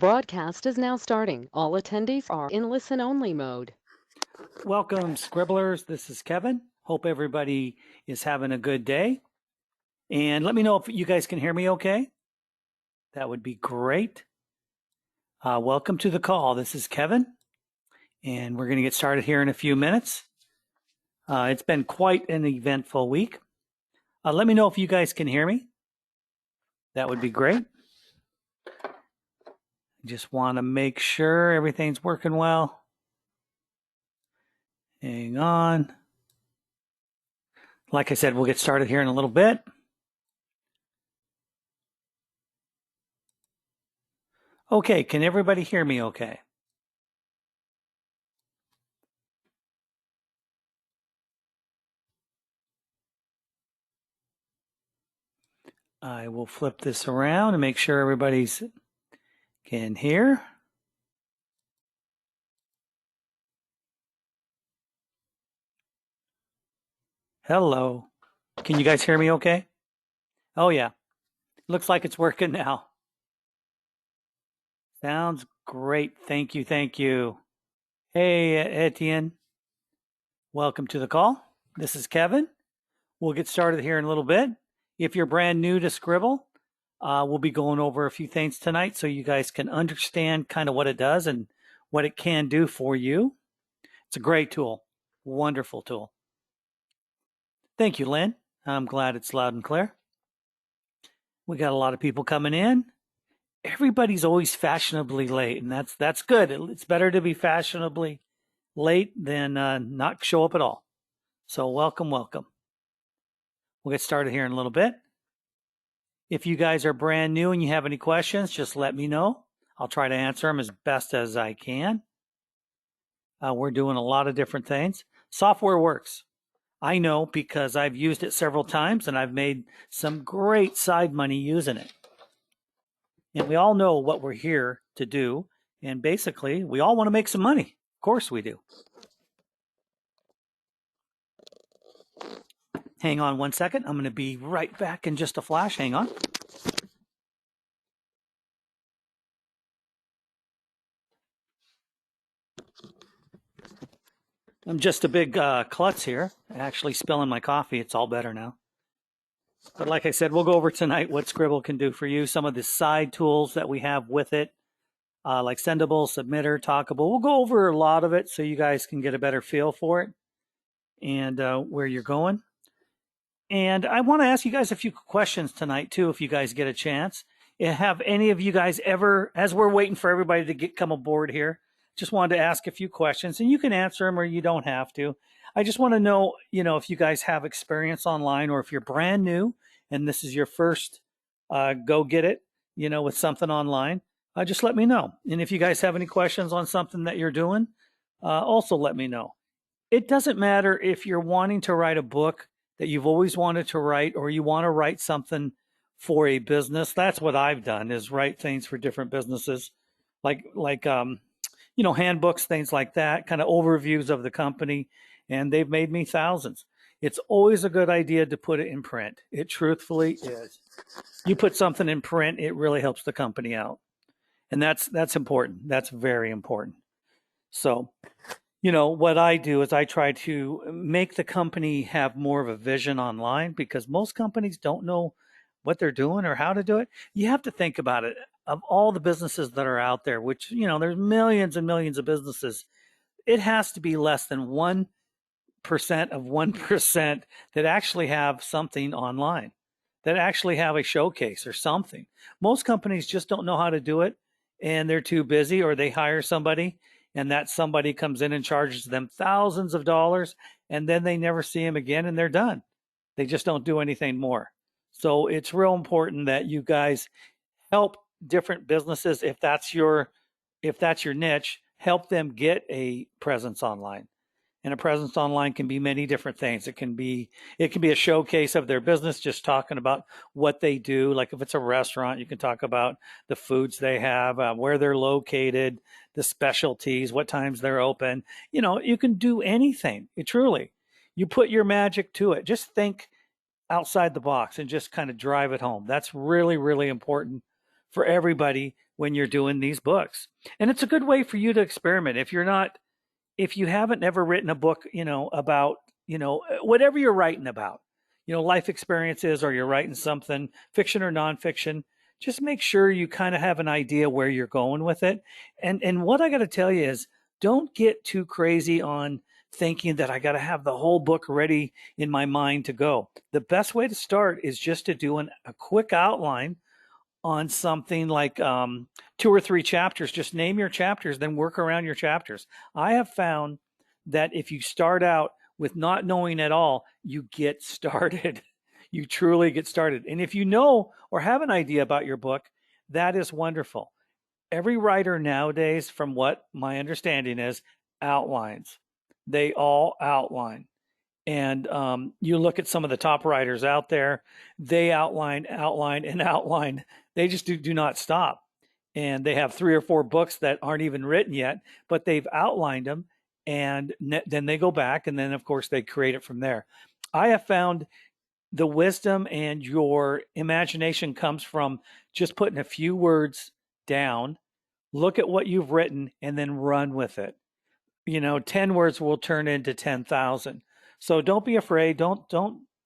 broadcast is now starting. All attendees are in listen-only mode. Welcome, Scribblers. This is Kevin. Hope everybody is having a good day. And let me know if you guys can hear me okay. That would be great. Welcome to the call. This is Kevin, and we're going to get started here in a few minutes. It's been quite an eventful week. Let me know if you guys can hear me. That would be great. Just want to make sure everything's working well. Hang on. Like I said, we'll get started here in a little bit. Okay, can everybody hear me okay? I will flip this around and make sure everybody's can hear. Hello. Can you guys hear me okay? Oh, yeah. Looks like it's working now. Sounds great. Thank you. Thank you. Hey, Etienne. Welcome to the call. This is Kevin. We'll get started here in a little bit. If you're brand new to Sqribble, we'll be going over a few things tonight so you guys can understand kind of what it does and what it can do for you. It's a great tool. Wonderful tool. Thank you, Lynn. I'm glad it's loud and clear. We got a lot of people coming in. Everybody's always fashionably late, and that's good. It's better to be fashionably late than not show up at all. So welcome, welcome. We'll get started here in a little bit. If you guys are brand new and you have any questions, just let me know. I'll try to answer them as best as I can. We're doing a lot of different things. Software works. I know because I've used it several times and I've made some great side money using it. And we all know what we're here to do. And basically, we all want to make some money. Of course we do. Hang on one second. I'm going to be right back in just a flash. Hang on. I'm just a big klutz here. Actually spilling my coffee. It's all better now. But like I said, we'll go over tonight what Sqribble can do for you. Some of the side tools that we have with it, like Sendable, Submitter, Talkable. We'll go over a lot of it so you guys can get a better feel for it and where you're going. And I want to ask you guys a few questions tonight, too, if you guys get a chance. Have any of you guys ever, as we're waiting for everybody to come aboard here, just wanted to ask a few questions, and you can answer them or you don't have to. I just want to know, if you guys have experience online or if you're brand new and this is your first go get it, with something online, just let me know. And if you guys have any questions on something that you're doing, also let me know. It doesn't matter if you're wanting to write a book that you've always wanted to write or you want to write something for a business. That's what I've done, is write things for different businesses like handbooks, things like that, kind of overviews of the company, and they've made me thousands. It's always a good idea to put it in print. It truthfully is. You put something in print, it really helps the company out. And that's important. That's very important. So, what I do is I try to make the company have more of a vision online, because most companies don't know what they're doing or how to do it. You have to think about it. Of all the businesses that are out there, which, there's millions and millions of businesses, it has to be less than 1% of 1% that actually have something online, that actually have a showcase or something. Most companies just don't know how to do it, and they're too busy, or they hire somebody, and that somebody comes in and charges them thousands of dollars, and then they never see them again, and they're done. They just don't do anything more. So it's real important that you guys help different businesses, if that's your niche, help them get a presence online. And a presence online can be many different things. It can be a showcase of their business, just talking about what they do. Like if it's a restaurant, you can talk about the foods they have, where they're located, the specialties, what times they're open. You can do anything. Truly, you put your magic to it. Just think outside the box and just kind of drive it home. That's really, really important for everybody when you're doing these books. And it's a good way for you to experiment. If you haven't ever written a book, about, whatever you're writing about, life experiences, or you're writing something, fiction or nonfiction, just make sure you kind of have an idea where you're going with it. And what I got to tell you is, don't get too crazy on thinking that I got to have the whole book ready in my mind to go. The best way to start is just to do a quick outline on something like 2 or 3 chapters. Just name your chapters, then work around your chapters. I have found that if you start out with not knowing at all, you get started. You truly get started. And if you know or have an idea about your book, that is wonderful. Every writer nowadays, from what my understanding is, outlines. They all outline. And you look at some of the top writers out there, they outline, outline, and outline. They just do not stop. And they have 3 or 4 books that aren't even written yet, but they've outlined them. And then they go back, and then, of course, they create it from there. I have found the wisdom and your imagination comes from just putting a few words down, look at what you've written, and then run with it. 10 words will turn into 10,000. So don't be afraid. Don't,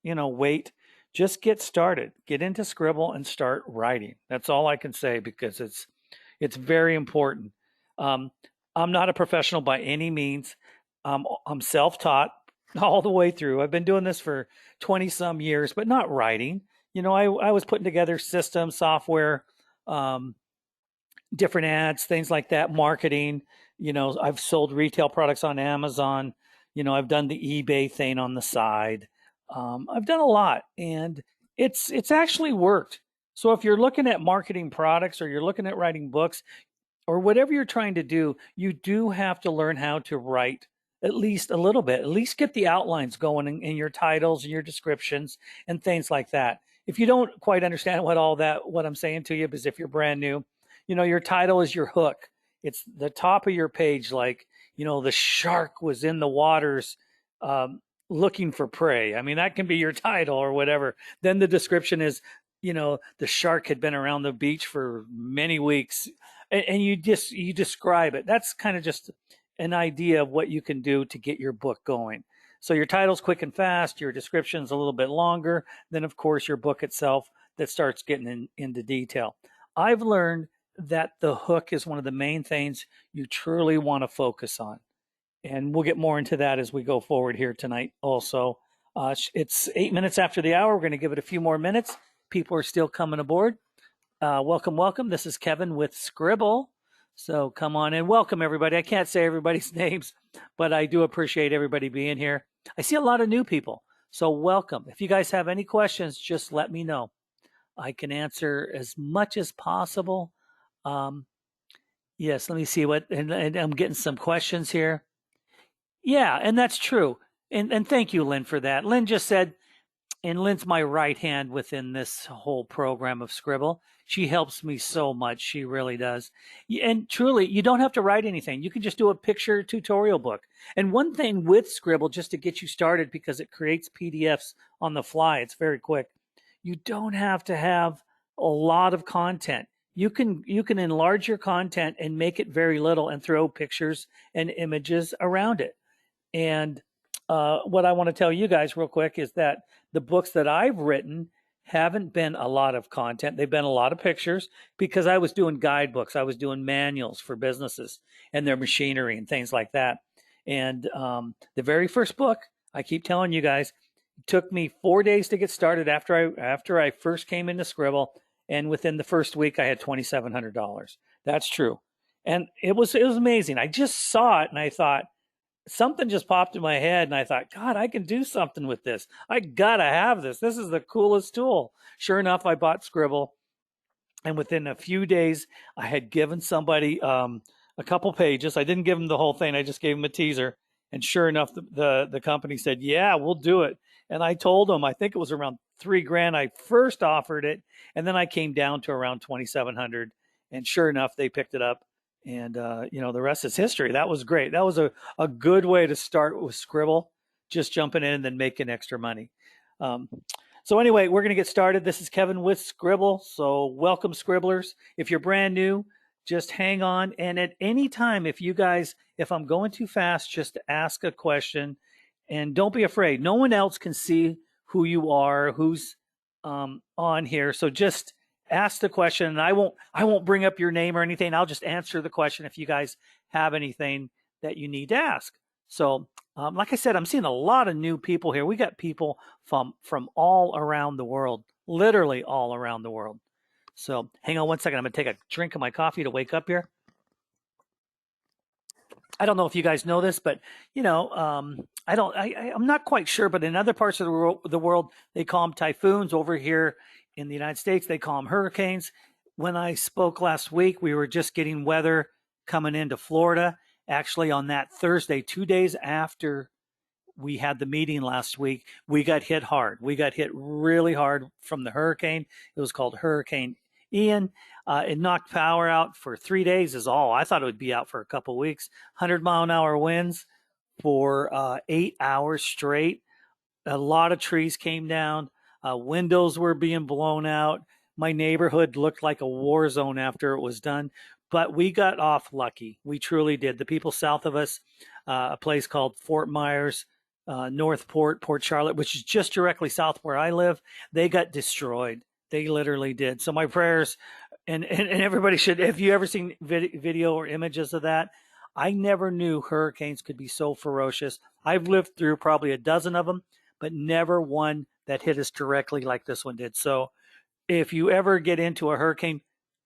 wait. Just get started. Get into Sqribble and start writing. That's all I can say, because it's very important. Um, I'm not a professional by any means. I'm self-taught all the way through. I've been doing this for 20 some years, but not writing. I was putting together systems, software, um, different ads, things like that, marketing. I've sold retail products on Amazon. I've done the eBay thing on the side. I've done a lot, and it's actually worked. So if you're looking at marketing products, or you're looking at writing books, or whatever you're trying to do, you do have to learn how to write at least a little bit, at least get the outlines going in your titles and your descriptions and things like that. If you don't quite understand what I'm saying to you, because if you're brand new, your title is your hook. It's the top of your page, like, the shark was in the waters, um, looking for prey. I mean, that can be your title or whatever. Then the description is, the shark had been around the beach for many weeks, and you describe it. That's kind of just an idea of what you can do to get your book going. So your title's quick and fast, your description's a little bit longer, then of course your book itself that starts getting into detail. I've learned that the hook is one of the main things you truly want to focus on. And we'll get more into that as we go forward here tonight also. It's 8 minutes after the hour. We're going to give it a few more minutes. People are still coming aboard. Welcome, welcome. This is Kevin with Sqribble. So come on in. Welcome, everybody. I can't say everybody's names, but I do appreciate everybody being here. I see a lot of new people, so welcome. If you guys have any questions, just let me know. I can answer as much as possible. Yes, let me see and I'm getting some questions here. Yeah, and that's true. And thank you, Lynn, for that. Lynn just said, and Lynn's my right hand within this whole program of Sqribble. She helps me so much. She really does. And truly, you don't have to write anything. You can just do a picture tutorial book. And one thing with Sqribble, just to get you started, because it creates PDFs on the fly, it's very quick. You don't have to have a lot of content. You can enlarge your content and make it very little and throw pictures and images around it. And what I want to tell you guys real quick is that the books that I've written haven't been a lot of content. They've been a lot of pictures, because I was doing guidebooks. I was doing manuals for businesses and their machinery and things like that. And the very first book, I keep telling you guys, it took me 4 days to get started after I first came into Sqribble. And within the first week, I had $2,700. That's true. And it was amazing. I just saw it and I thought, something just popped in my head, and I thought, God, I can do something with this. I gotta have this. This is the coolest tool. Sure enough, I bought Sqribble, and within a few days, I had given somebody a couple pages. I didn't give them the whole thing. I just gave them a teaser. And sure enough, the company said, yeah, we'll do it. And I told them, I think it was around $3,000 I first offered it, and then I came down to around 2,700. And sure enough, they picked it up. And the rest is history. That was great. That was a good way to start with Sqribble, just jumping in and then making extra money. Um, So anyway, we're going to get started. This is Kevin with Sqribble. So welcome, Scribblers. If you're brand new, just hang on. And at any time, if I'm going too fast, just ask a question and don't be afraid. No one else can see who you are, who's on here. So just ask the question and I won't bring up your name or anything. I'll just answer the question if you guys have anything that you need to ask. So like I said, I'm seeing a lot of new people here. We got people from all around the world, literally all around the world. So hang on one second. I'm going to take a drink of my coffee to wake up here. I don't know if you guys know this, but I'm not quite sure, but in other parts of the world, they call them typhoons. Over here in the United States, they call them hurricanes. When I spoke last week, we were just getting weather coming into Florida. Actually, on that Thursday, 2 days after we had the meeting last week, we got hit hard. We got hit really hard from the hurricane. It was called Hurricane Ian. It knocked power out for 3 days is all. I thought it would be out for a couple of weeks. 100-mile-an-hour winds for 8 hours straight. A lot of trees came down. Windows were being blown out. My neighborhood looked like a war zone after it was done. But we got off lucky. We truly did. The people south of us, a place called Fort Myers, Northport, Port Charlotte, which is just directly south where I live, they got destroyed. They literally did. So my prayers, and everybody should, if you ever seen video or images of that, I never knew hurricanes could be so ferocious. I've lived through probably a dozen of them, but never one that hit us directly like this one did. So if you ever get into a hurricane,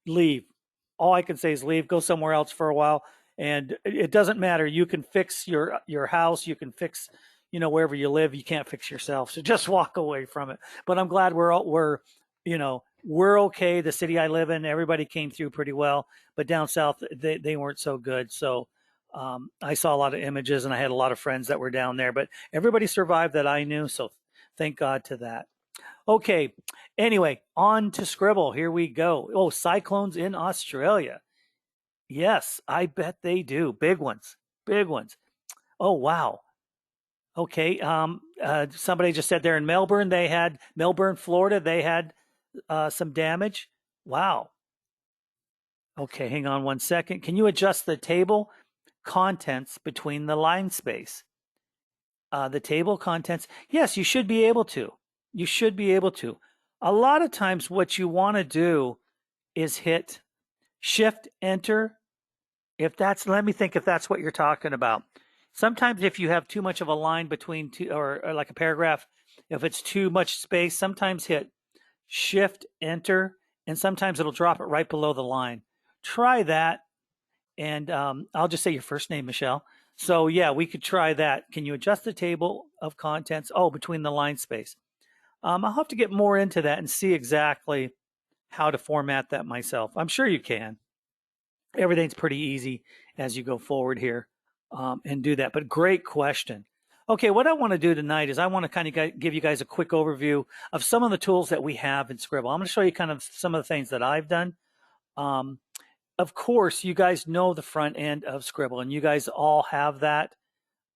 leave. All I can say is leave, go somewhere else for a while. And it doesn't matter. You can fix your house. You can fix, wherever you live. You can't fix yourself. So just walk away from it. But I'm glad we're okay. The city I live in, everybody came through pretty well. But down south, they weren't so good. So I saw a lot of images and I had a lot of friends that were down there. But everybody survived that I knew. So thank God to that. Okay. Anyway, on to Sqribble. Here we go. Oh, cyclones in Australia. Yes, I bet they do. Big ones. Big ones. Oh, wow. Okay. Somebody just said there in Melbourne, Florida, they had some damage. Wow. Okay, hang on one second. Can you adjust the table contents between the line space? The table contents. Yes, you should be able to. You should be able to. A lot of times what you want to do is hit Shift Enter. Let me think if that's what you're talking about. Sometimes if you have too much of a line between two or like a paragraph, if it's too much space, sometimes hit Shift Enter and sometimes it'll drop it right below the line. Try that. And I'll just say your first name, Michelle. So yeah, we could try that. Can you adjust the table of contents? Oh, between the line space. I'll have to get more into that and see exactly how to format that myself. I'm sure you can. Everything's pretty easy as you go forward here and do that. But great question. Okay, what I want to do tonight is I want to kind of give you guys a quick overview of some of the tools that we have in Sqribble. I'm going to show you kind of some of the things that I've done. Of course, you guys know the front end of Sqribble, and you guys all have that.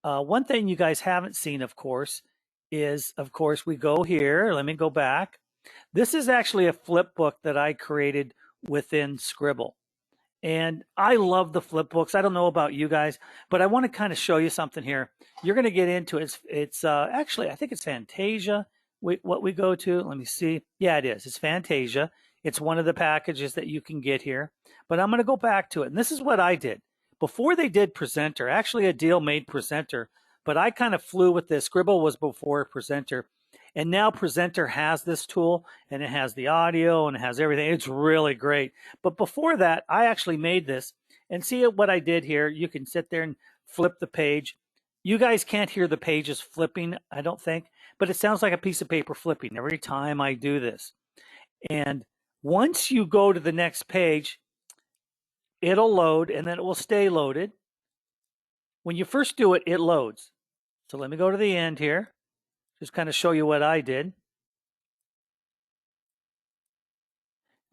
One thing you guys haven't seen, of course, is, we go here. Let me go back. This is actually a flip book that I created within Sqribble. And I love the flip books. I don't know about you guys, but I want to kind of show you something here. You're going to get into it. It's actually, I think it's Fantasia, what we go to. Let me see. Yeah, it is. It's Fantasia. It's one of the packages that you can get here. But I'm going to go back to it. And this is what I did. Before they did Presenter, actually a deal made Presenter, but I kind of flew with this. Sqribble was before Presenter. And now Presenter has this tool and it has the audio and it has everything. It's really great. But before that, I actually made this and see what I did here. You can sit there and flip the page. You guys can't hear the pages flipping, I don't think, but it sounds like a piece of paper flipping every time I do this. And once you go to the next page, it'll load and then it will stay loaded. When you first do it, it loads. So let me go to the end here. Just kind of show you what I did.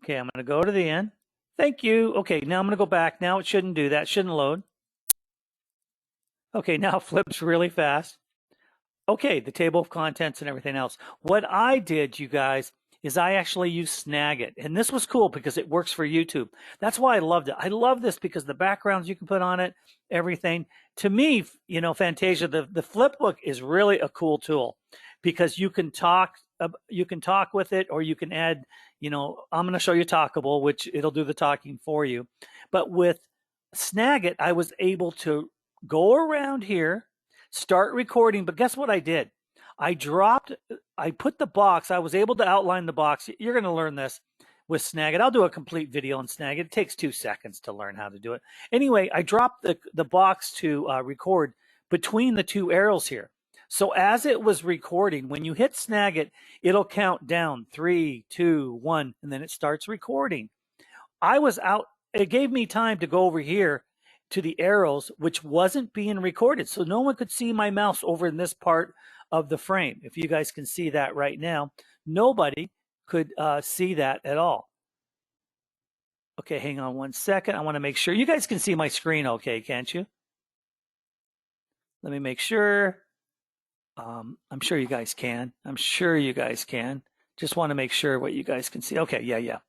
Okay, I'm going to go to the end. Thank you. Okay, now I'm going to go back. Now it shouldn't do that. It shouldn't load. Okay, now it flips really fast. Okay, the table of contents and everything else. What I did, you guys, is I actually used Snagit. And this was cool because it works for YouTube. That's why I loved it. I love this because the backgrounds you can put on it, everything. To me, Fantasia, the flipbook is really a cool tool because you can talk with it, or you can add, I'm going to show you Talkable, which it'll do the talking for you. But with Snagit, I was able to go around here, start recording. But guess what I did? I put the box, I was able to outline the box. You're going to learn this with Snagit. I'll do a complete video on Snagit. It takes 2 seconds to learn how to do it. Anyway, I dropped the box to record between the two arrows here. So as it was recording, when you hit Snagit, it'll count down 3, 2, 1, and then it starts recording. I was out. It gave me time to go over here to the arrows, which wasn't being recorded. So no one could see my mouse over in this part of the frame. If you guys can see that right now, nobody could see that at all. Okay, hang on 1 second. I want to make sure you guys can see my screen okay, can't you? Let me make sure. I'm sure you guys can. I'm sure you guys can. Just want to make sure what you guys can see. Okay, yeah.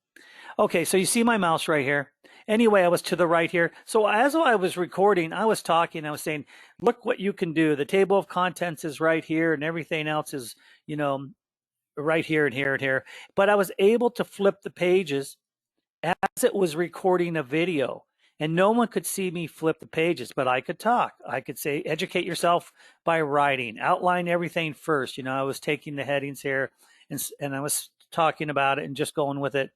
Okay, so you see my mouse right here. Anyway, I was to the right here. So as I was recording, I was talking, I was saying, look what you can do. The table of contents is right here and everything else is, right here and here and here. But I was able to flip the pages as it was recording a video. And no one could see me flip the pages, but I could talk. I could say, educate yourself by writing, outline everything first. I was taking the headings here and I was talking about it and just going with it.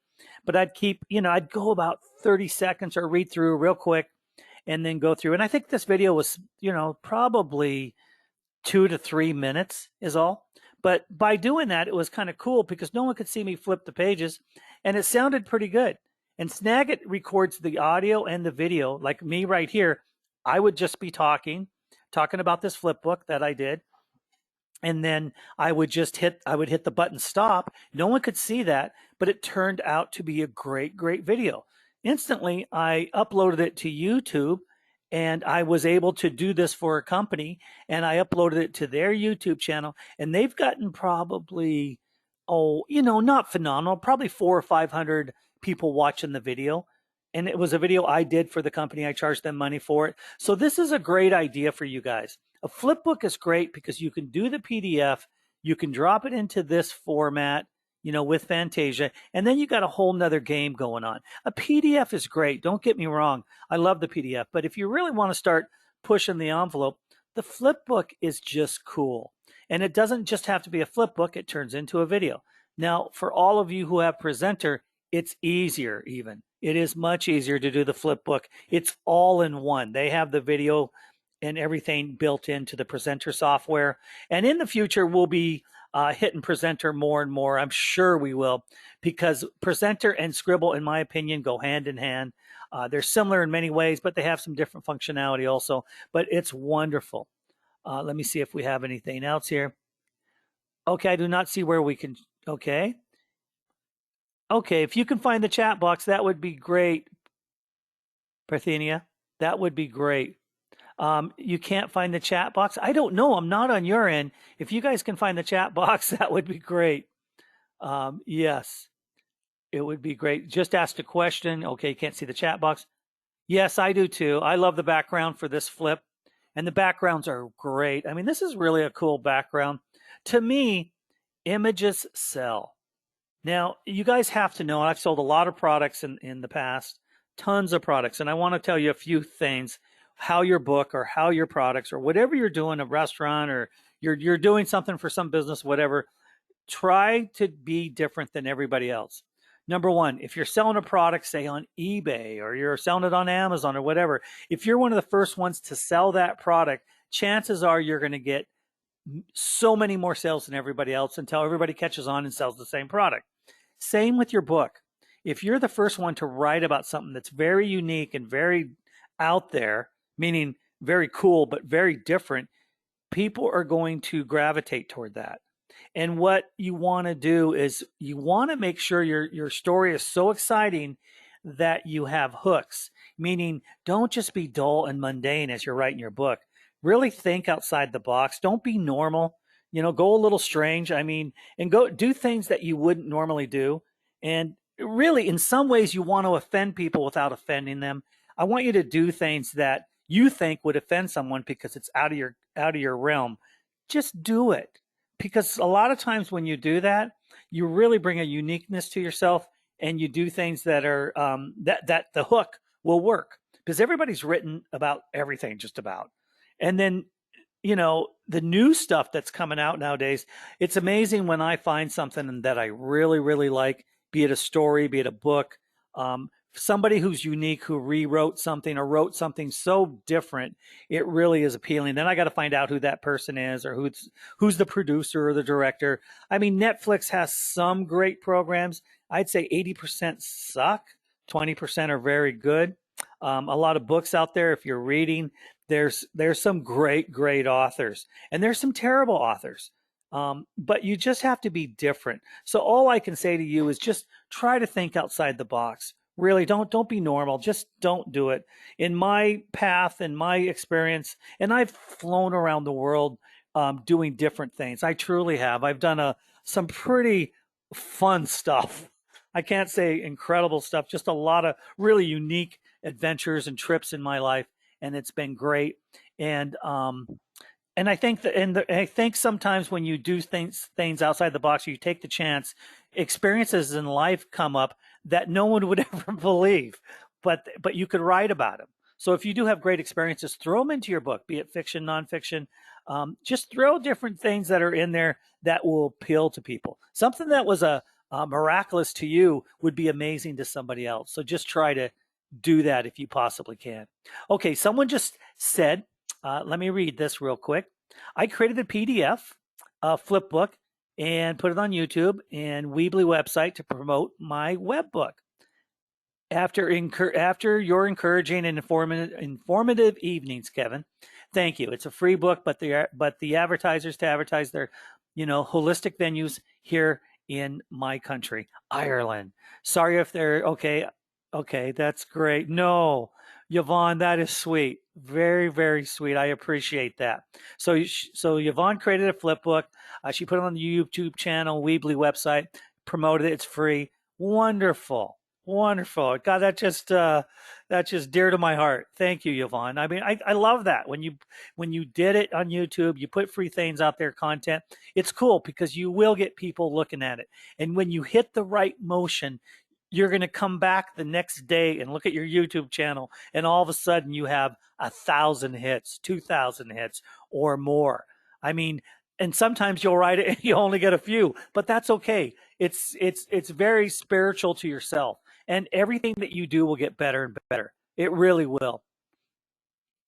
But I'd go about 30 seconds or read through real quick and then go through. And I think this video was, probably 2 to 3 minutes is all. But by doing that, it was kind of cool because no one could see me flip the pages and it sounded pretty good. And Snagit records the audio and the video, like me right here. I would just be talking about this flip book that I did. And then I would hit the button stop. No one could see that, but it turned out to be a great video. Instantly, I uploaded it to YouTube, and I was able to do this for a company, and I uploaded it to their YouTube channel, and they've gotten probably, not phenomenal, probably 400 or 500 people watching the video. And it was a video I did for the company. I charged them money for it. So this is a great idea for you guys. A flipbook is great because you can do the PDF, you can drop it into this format, with Fantasia, and then you got a whole nother game going on. A PDF is great. Don't get me wrong. I love the PDF, but if you really want to start pushing the envelope, the flipbook is just cool. And it doesn't just have to be a flipbook. It turns into a video. Now, for all of you who have Presenter, it's easier even. It is much easier to do the flipbook. It's all in one. They have the video and everything built into the Presenter software. And in the future, we'll be hitting Presenter more and more. I'm sure we will, because Presenter and Sqribble, in my opinion, go hand in hand. They're similar in many ways, but they have some different functionality also. But it's wonderful. Let me see if we have anything else here. Okay, I do not see where we can. Okay. Okay, if you can find the chat box, that would be great, Parthenia. That would be great. You can't find the chat box? I don't know. I'm not on your end. If you guys can find the chat box, that would be great. Yes, it would be great. Just asked a question. Okay, you can't see the chat box. Yes, I do too. I love the background for this flip, and the backgrounds are great. I mean, this is really a cool background. To me, images sell. Now, you guys have to know, I've sold a lot of products in the past, tons of products, and I want to tell you a few things, how your book or how your products or whatever you're doing, a restaurant or you're doing something for some business, whatever, try to be different than everybody else. Number one, if you're selling a product, say on eBay or you're selling it on Amazon or whatever, if you're one of the first ones to sell that product, chances are you're going to get so many more sales than everybody else until everybody catches on and sells the same product. Same with your book. If you're the first one to write about something that's very unique and very out there, meaning very cool but very different, people are going to gravitate toward that. And what you want to do is you want to make sure your story is so exciting that you have hooks, meaning don't just be dull and mundane as you're writing your book. Really think outside the box. Don't be normal. Go a little strange. I mean, and go do things that you wouldn't normally do. And really, in some ways, you want to offend people without offending them. I want you to do things that you think would offend someone because it's out of your realm. Just do it. Because a lot of times when you do that, you really bring a uniqueness to yourself, and you do things that are that the hook will work, because everybody's written about everything just about. And then the new stuff that's coming out nowadays, it's amazing when I find something that I really, really like, be it a story, be it a book, somebody who's unique, who rewrote something or wrote something so different, it really is appealing. Then I got to find out who that person is, or who's the producer or the director. I mean, Netflix has some great programs. I'd say 80% suck, 20% are very good. A lot of books out there, if you're reading, there's some great authors, and there's some terrible authors. But you just have to be different. So all I can say to you is just try to think outside the box. Really, don't be normal. Just don't do it. In my path, in my experience, and I've flown around the world doing different things. I truly have. I've done some pretty fun stuff. I can't say incredible stuff, just a lot of really unique adventures and trips in my life, and it's been great. And I think I think sometimes when you do things outside the box, you take the chance, experiences in life come up that no one would ever believe, but you could write about them. So if you do have great experiences, throw them into your book, be it fiction, nonfiction. Just throw different things that are in there that will appeal to people. Something that was a miraculous to you would be amazing to somebody else. So just try to do that if you possibly can. Okay, someone just said, let me read this real quick. I created a PDF, a flip book, and put it on YouTube and Weebly website to promote my web book. After your encouraging and informative evenings, Kevin, thank you. It's a free book, but the advertisers to advertise their, holistic venues here in my country, Ireland. Sorry if they're okay. Okay, that's great. No, Yvonne, that is sweet. Very, very sweet. I appreciate that. So Yvonne created a flip book. She put it on the YouTube channel, Weebly website, promoted it. It's free. Wonderful, wonderful. God, that's just dear to my heart. Thank you, Yvonne. I mean, I love that when you did it on YouTube, you put free things out there, content. It's cool because you will get people looking at it, and when you hit the right motion, you're going to come back the next day and look at your YouTube channel, and all of a sudden you have 1,000 hits, 2,000 hits, or more. I mean, and sometimes you'll write it and you only get a few, but that's okay. It's very spiritual to yourself, and everything that you do will get better and better. It really will.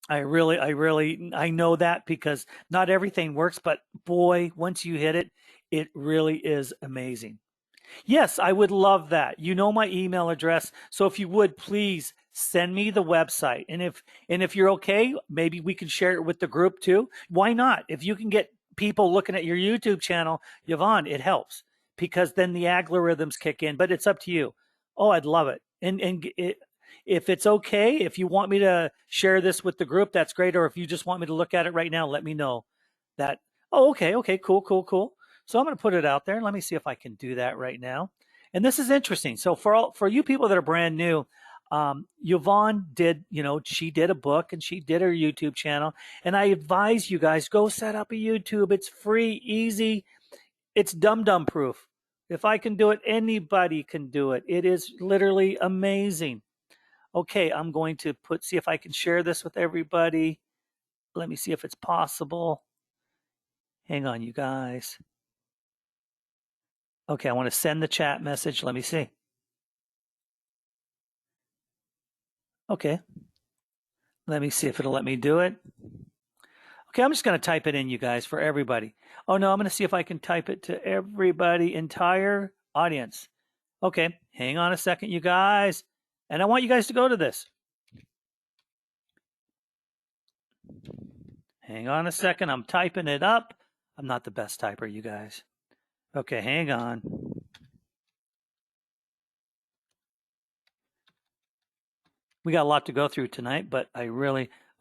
I know that because not everything works, but boy, once you hit it, it really is amazing. Yes, I would love that. You know my email address, so if you would please send me the website. And if you're okay, maybe we can share it with the group too. Why not? If you can get people looking at your YouTube channel, Yvonne, it helps because then the algorithms kick in, but it's up to you. Oh, I'd love it. If it's okay, if you want me to share this with the group, that's great. Or if you just want me to look at it right now, let me know that. Oh, okay, cool. So I'm going to put it out there. Let me see if I can do that right now. And this is interesting. So for you people that are brand new, Yvonne did, she did a book and she did her YouTube channel. And I advise you guys, go set up a YouTube. It's free, easy. It's dum-dum proof. If I can do it, anybody can do it. It is literally amazing. Okay, I'm going to see if I can share this with everybody. Let me see if it's possible. Hang on, you guys. Okay, I want to send the chat message. Let me see. Okay, let me see if it'll let me do it. Okay, I'm just going to type it in, you guys, for everybody. Oh, no, I'm going to see if I can type it to everybody, entire audience. Okay, hang on a second, you guys. And I want you guys to go to this. Hang on a second. I'm typing it up. I'm not the best typer, you guys. Okay, hang on. We got a lot to go through tonight, but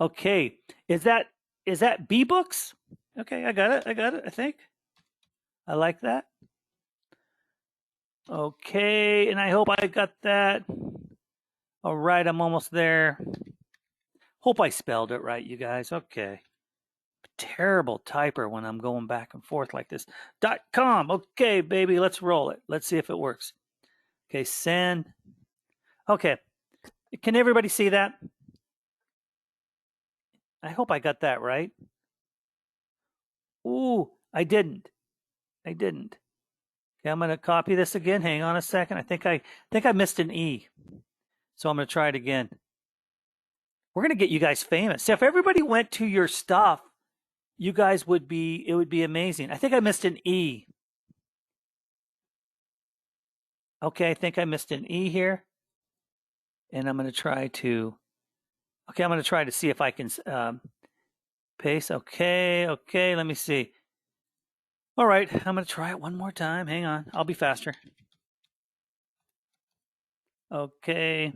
okay. Is that B books? Okay, I got it, I think. I like that. Okay, and I hope I got that. All right, I'm almost there. Hope I spelled it right, you guys. Okay. Terrible typer when I'm going back and forth like this. .com. Okay, baby, let's roll it. Let's see if it works. Okay, send. Okay. Can everybody see that? I hope I got that right. Ooh, I didn't. I didn't. Okay, I'm going to copy this again. Hang on a second. I think I missed an E. So I'm going to try it again. We're going to get you guys famous. So if everybody went to your stuff, you guys would be, it would be amazing. I think I missed an E. Okay, I think I missed an E here. And I'm going to try to, okay, I'm going to try to see if I can paste. Okay, let me see. All right, I'm going to try it one more time. Hang on, I'll be faster. Okay.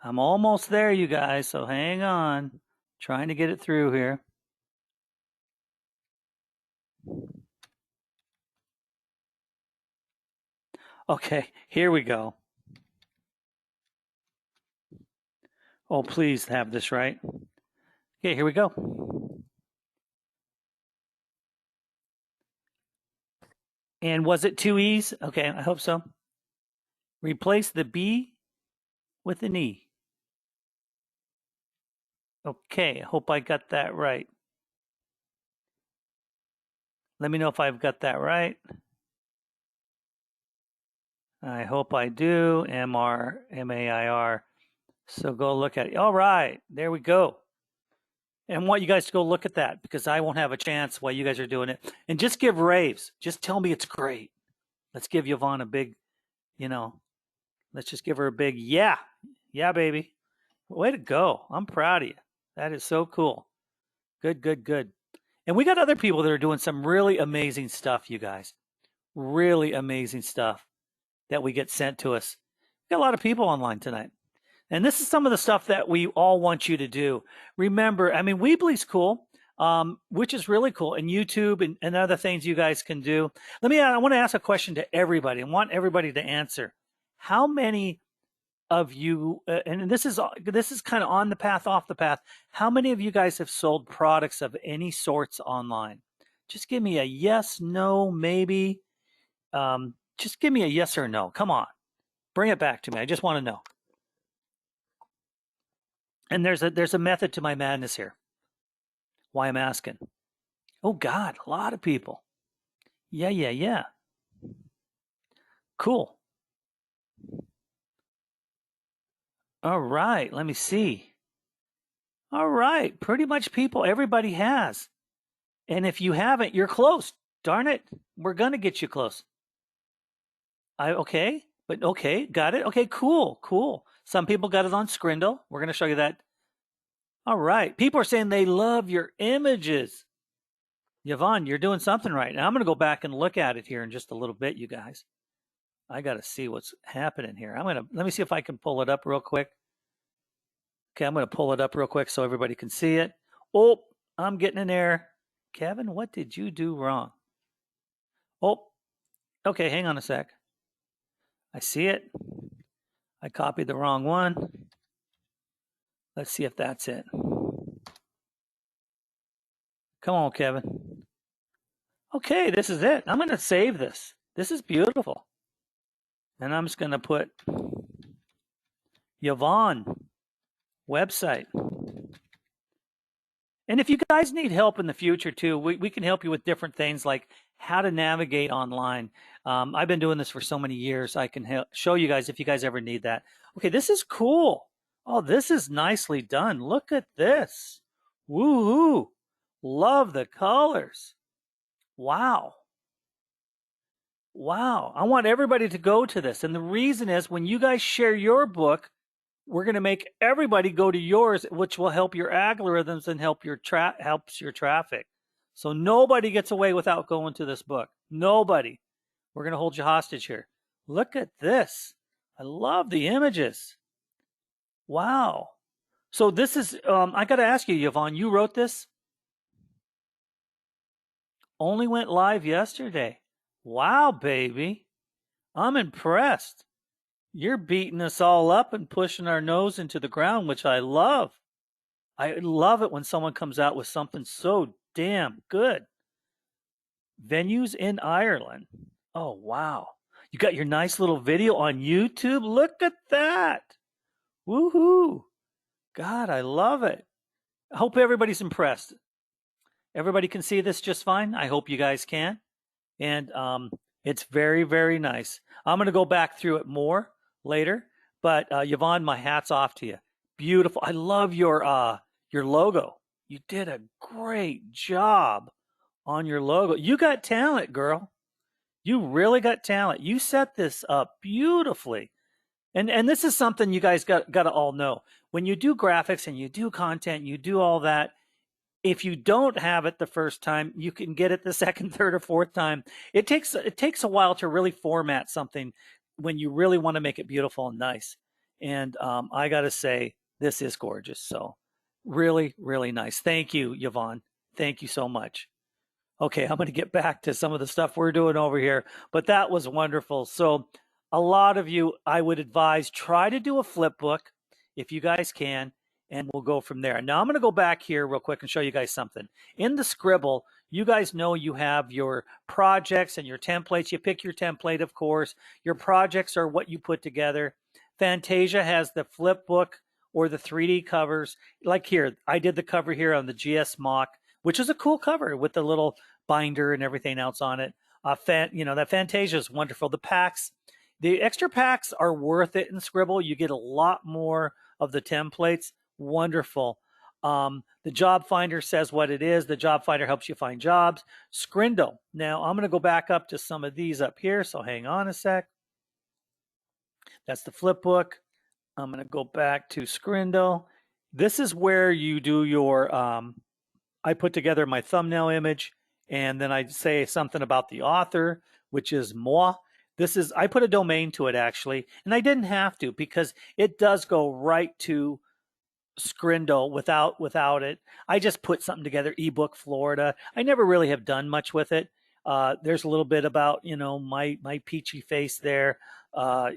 I'm almost there, you guys, so hang on. Trying to get it through here. Okay, here we go. Oh, please have this right. Okay, here we go. And was it two E's? Okay, I hope so. Replace the B with an E. Okay, I hope I got that right. Let me know if I've got that right. I hope I do. M-R-M-A-I-R. So go look at it. All right, there we go. And I want you guys to go look at that because I won't have a chance while you guys are doing it. And just give raves. Just tell me it's great. Let's give Yvonne a big, let's just give her a big yeah. Yeah, baby. Way to go. I'm proud of you. That is so cool. Good, good, good. And we got other people that are doing some really amazing stuff, you guys. Really amazing stuff that we get sent to us. We got a lot of people online tonight. And this is some of the stuff that we all want you to do. Remember, I mean, Weebly's cool, which is really cool, and YouTube and other things you guys can do. I want to ask a question to everybody. I want everybody to answer. How many of you, and this is kind of on the path, off the path, how many of you guys have sold products of any sorts online? Just give me a yes, no, maybe. Just give me a yes or no. Come on. Bring it back to me. I just want to know. And there's a method to my madness here. Why I'm asking. Oh God, a lot of people. Yeah. Cool. All right, let me see. All right, pretty much people, everybody has. And if you haven't, you're close. Darn it, we're gonna get you close. Okay, got it. Okay, cool. Some people got it on Sqribble. We're gonna show you that. All right, people are saying they love your images. Yvonne, you're doing something right. Now I'm gonna go back and look at it here in just a little bit, you guys. I got to see what's happening here. Let me see if I can pull it up real quick. Okay, I'm going to pull it up real quick so everybody can see it. Oh, I'm getting an error. Kevin, what did you do wrong? Oh, okay, hang on a sec. I see it. I copied the wrong one. Let's see if that's it. Come on, Kevin. Okay, this is it. I'm going to save this. This is beautiful. And I'm just going to put Yvonne website. And if you guys need help in the future too, we can help you with different things like how to navigate online. I've been doing this for so many years. I can show you guys if you guys ever need that. Okay, this is cool. Oh, this is nicely done. Look at this. Woohoo. Love the colors. Wow. Wow. I want everybody to go to this. And the reason is when you guys share your book, we're going to make everybody go to yours, which will help your algorithms and helps your traffic. So nobody gets away without going to this book. Nobody. We're going to hold you hostage here. Look at this. I love the images. Wow. So this is, I got to ask you, Yvonne, you wrote this? Only went live yesterday. Wow, baby. I'm impressed. You're beating us all up and pushing our nose into the ground, which I love. I love it when someone comes out with something so damn good. Venues in Ireland. Oh, wow. You got your nice little video on YouTube? Look at that. Woohoo. God, I love it. I hope everybody's impressed. Everybody can see this just fine. I hope you guys can. And it's very, very nice. I'm going to go back through it more later. But Yvonne, my hat's off to you. Beautiful. I love your logo. You did a great job on your logo. You got talent, girl. You really got talent. You set this up beautifully. And this is something you guys got to all know. When you do graphics and you do content, you do all that, if you don't have it the first time, you can get it the second, third, or fourth time. It takes a while to really format something when you really want to make it beautiful and nice. And I got to say, this is gorgeous. So really, really nice. Thank you, Yvonne. Thank you so much. Okay, I'm going to get back to some of the stuff we're doing over here, but that was wonderful. So a lot of you, I would advise, try to do a flip book if you guys can, and we'll go from there. Now I'm going to go back here real quick and show you guys something. In the Sqribble, you guys know you have your projects and your templates. You pick your template, of course. Your projects are what you put together. Fantasia has the flip book or the 3D covers. Like here, I did the cover here on the GS Mock, which is a cool cover with the little binder and everything else on it. That Fantasia is wonderful. The packs, the extra packs are worth it in Sqribble. You get a lot more of the templates. Wonderful. The job finder says what it is. The job finder helps you find jobs. Sqribble. Now I'm going to go back up to some of these up here. So hang on a sec. That's the flip book. I'm going to go back to Sqribble. This is where you do your, I put together my thumbnail image, and then I say something about the author, which is moi. I put a domain to it actually, and I didn't have to because it does go right to Sqribble without it. I just put something together, ebook Florida. I never really have done much with it. There's a little bit about, my peachy face there. Got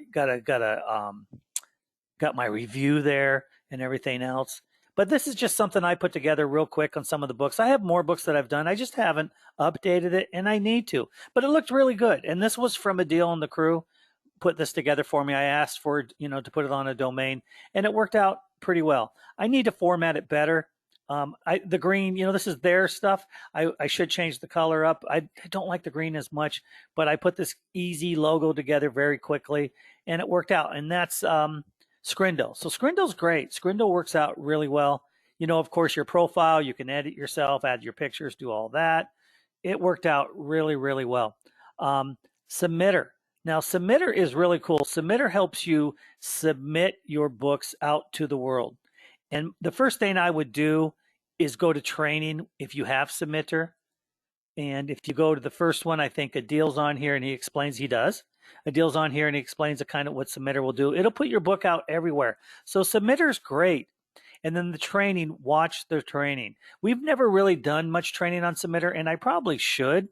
my review there and everything else. But this is just something I put together real quick on some of the books. I have more books that I've done. I just haven't updated it, and I need to. But it looked really good. And this was from Adil and the crew. Put this together for me. I asked for, to put it on a domain, and it worked out pretty well. I need to format it better. The green, this is their stuff. I should change the color up. I don't like the green as much, but I put this easy logo together very quickly, and it worked out. And that's Sqribble. So Sqribble's great. Sqribble works out really well. Of course, your profile, you can edit yourself, add your pictures, do all that. It worked out really, really well. Submitter. Now, Submitter is really cool. Submitter helps you submit your books out to the world. And the first thing I would do is go to training if you have Submitter. And if you go to the first one, I think Adil's on here and he explains he does. Adil's on here and he explains the kind of what Submitter will do. It'll put your book out everywhere. So Submitter's great. And then the training, watch the training. We've never really done much training on Submitter, and I probably should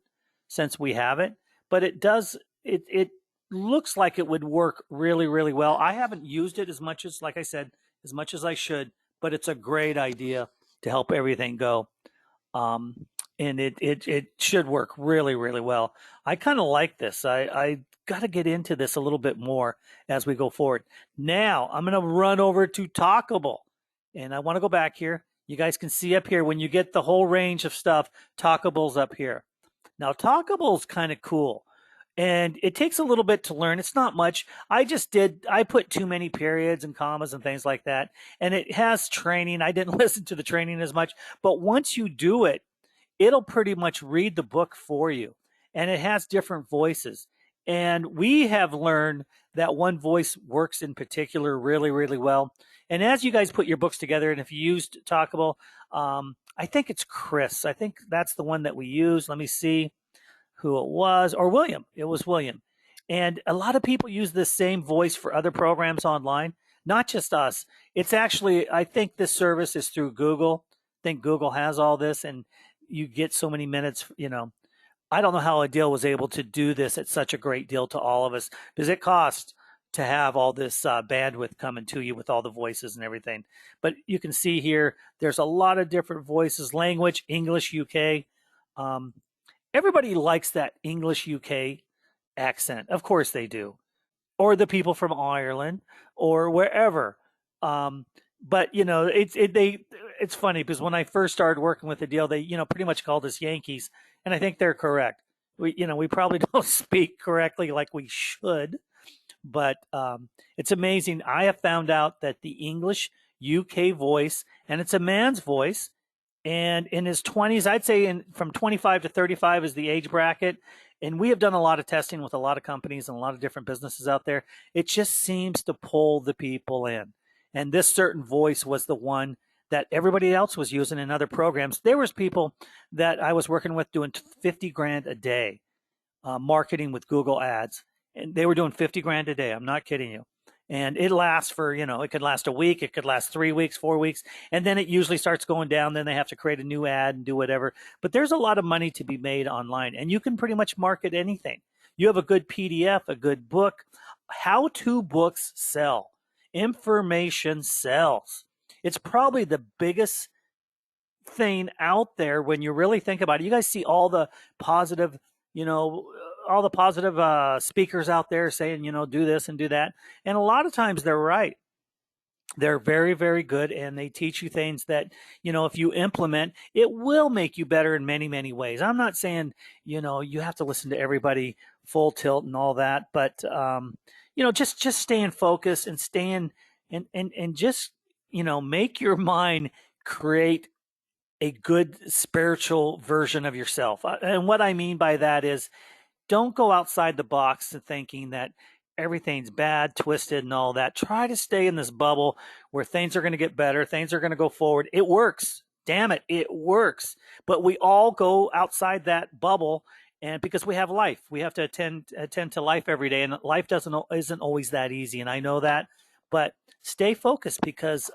since we have it. But it looks like it would work really, really well. I haven't used it as much as, like I said, as much as I should, but it's a great idea to help everything go. And it should work really, really well. I kind of like this. I got to get into this a little bit more as we go forward. Now I'm going to run over to Talkable, and I want to go back here. You guys can see up here when you get the whole range of stuff, Talkable's up here. Now Talkable's kind of cool, and it takes a little bit to learn. It's not much. I put too many periods and commas and things like that, and it has training. I didn't listen to the training as much, but once you do it, it'll pretty much read the book for you, and it has different voices. And we have learned that one voice works in particular really, really well. And as you guys put your books together, and if you used Talkable, I think it's Chris. I think that's the one that we used. Let me see who it was, or William. It was William. And a lot of people use this same voice for other programs online. not just us. It's actually, I think this service is through Google. I think Google has all this, and you get so many minutes. I don't know how Adil was able to do this at such a great deal to all of us, because it costs to have all this bandwidth coming to you with all the voices and everything. But you can see here, there's a lot of different voices, language, English, UK. Um, Everybody likes that English UK accent. Of course they do. Or the people from Ireland or wherever. Um, but it's funny because when I first started working with the deal, they pretty much called us Yankees, and I think they're correct. We probably don't speak correctly like we should, but it's amazing. I have found out that the English UK voice, and it's a man's voice, and in his 20s, I'd say from 25 to 35 is the age bracket. And we have done a lot of testing with a lot of companies and a lot of different businesses out there. It just seems to pull the people in. And this certain voice was the one that everybody else was using in other programs. There was people that I was working with doing 50 grand a day marketing with Google ads. And they were doing 50 grand a day. I'm not kidding you. And it lasts for, it could last a week, it could last 3 weeks, 4 weeks, and then it usually starts going down. Then they have to create a new ad and do whatever. But there's a lot of money to be made online, and you can pretty much market anything. You have a good PDF, a good book. How-to books sell. Information sells. It's probably the biggest thing out there when you really think about it. You guys see positive, you know, all the positive speakers out there saying, do this and do that. And a lot of times they're right. They're very, very good, and they teach you things that, if you implement, it will make you better in many, many ways. I'm not saying, you have to listen to everybody full tilt and all that, but, just staying focused and staying and just, make your mind create a good spiritual version of yourself. And what I mean by that is, don't go outside the box and thinking that everything's bad, twisted, and all that. Try to stay in this bubble where things are going to get better, things are going to go forward. It works. Damn it, it works. But we all go outside that bubble, and because we have life, we have to attend to life every day, and life isn't always that easy. And I know that, but stay focused because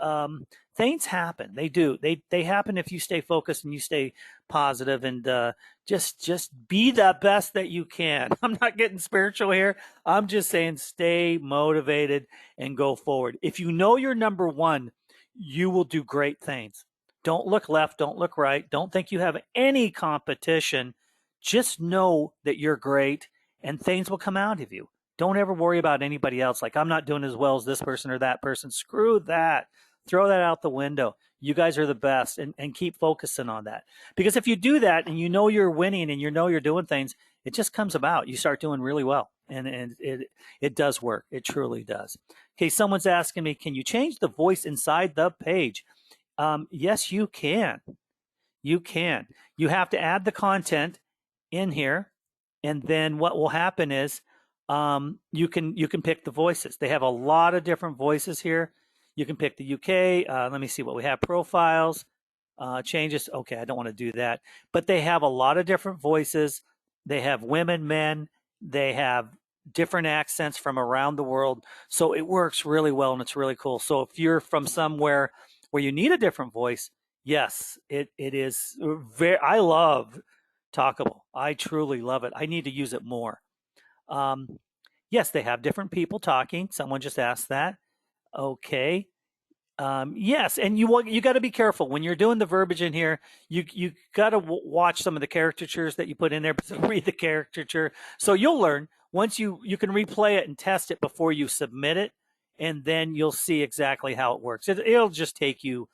things happen. They do. They happen if you stay focused and you stay positive and just be the best that you can. I'm not getting spiritual here. I'm just saying stay motivated and go forward. If you know you're number one, you will do great things. Don't look left. Don't look right. Don't think you have any competition. Just know that you're great and things will come out of you. Don't ever worry about anybody else. Like, I'm not doing as well as this person or that person. Screw that. Throw that out the window. You guys are the best, and keep focusing on that. Because if you do that and you know you're winning and you know you're doing things, it just comes about. You start doing really well. And it does work. It truly does. Okay, someone's asking me, can you change the voice inside the page? Yes, you can. You can. You have to add the content in here, and then what will happen is you can pick the voices. They have a lot of different voices here. You can pick the UK. Let me see what we have. Profiles, changes. Okay, I don't want to do that. But they have a lot of different voices. They have women, men. They have different accents from around the world. So it works really well, and it's really cool. So if you're from somewhere where you need a different voice, yes, it is very. I love Talkable. I truly love it. I need to use it more. Yes, they have different people talking. Someone just asked that. Okay. Yes, and you got to be careful when you're doing the verbiage in here. You got to watch some of the caricatures that you put in there. Read the caricature, so you'll learn. Once you can replay it and test it before you submit it, and then you'll see exactly how it works. It'll just take you,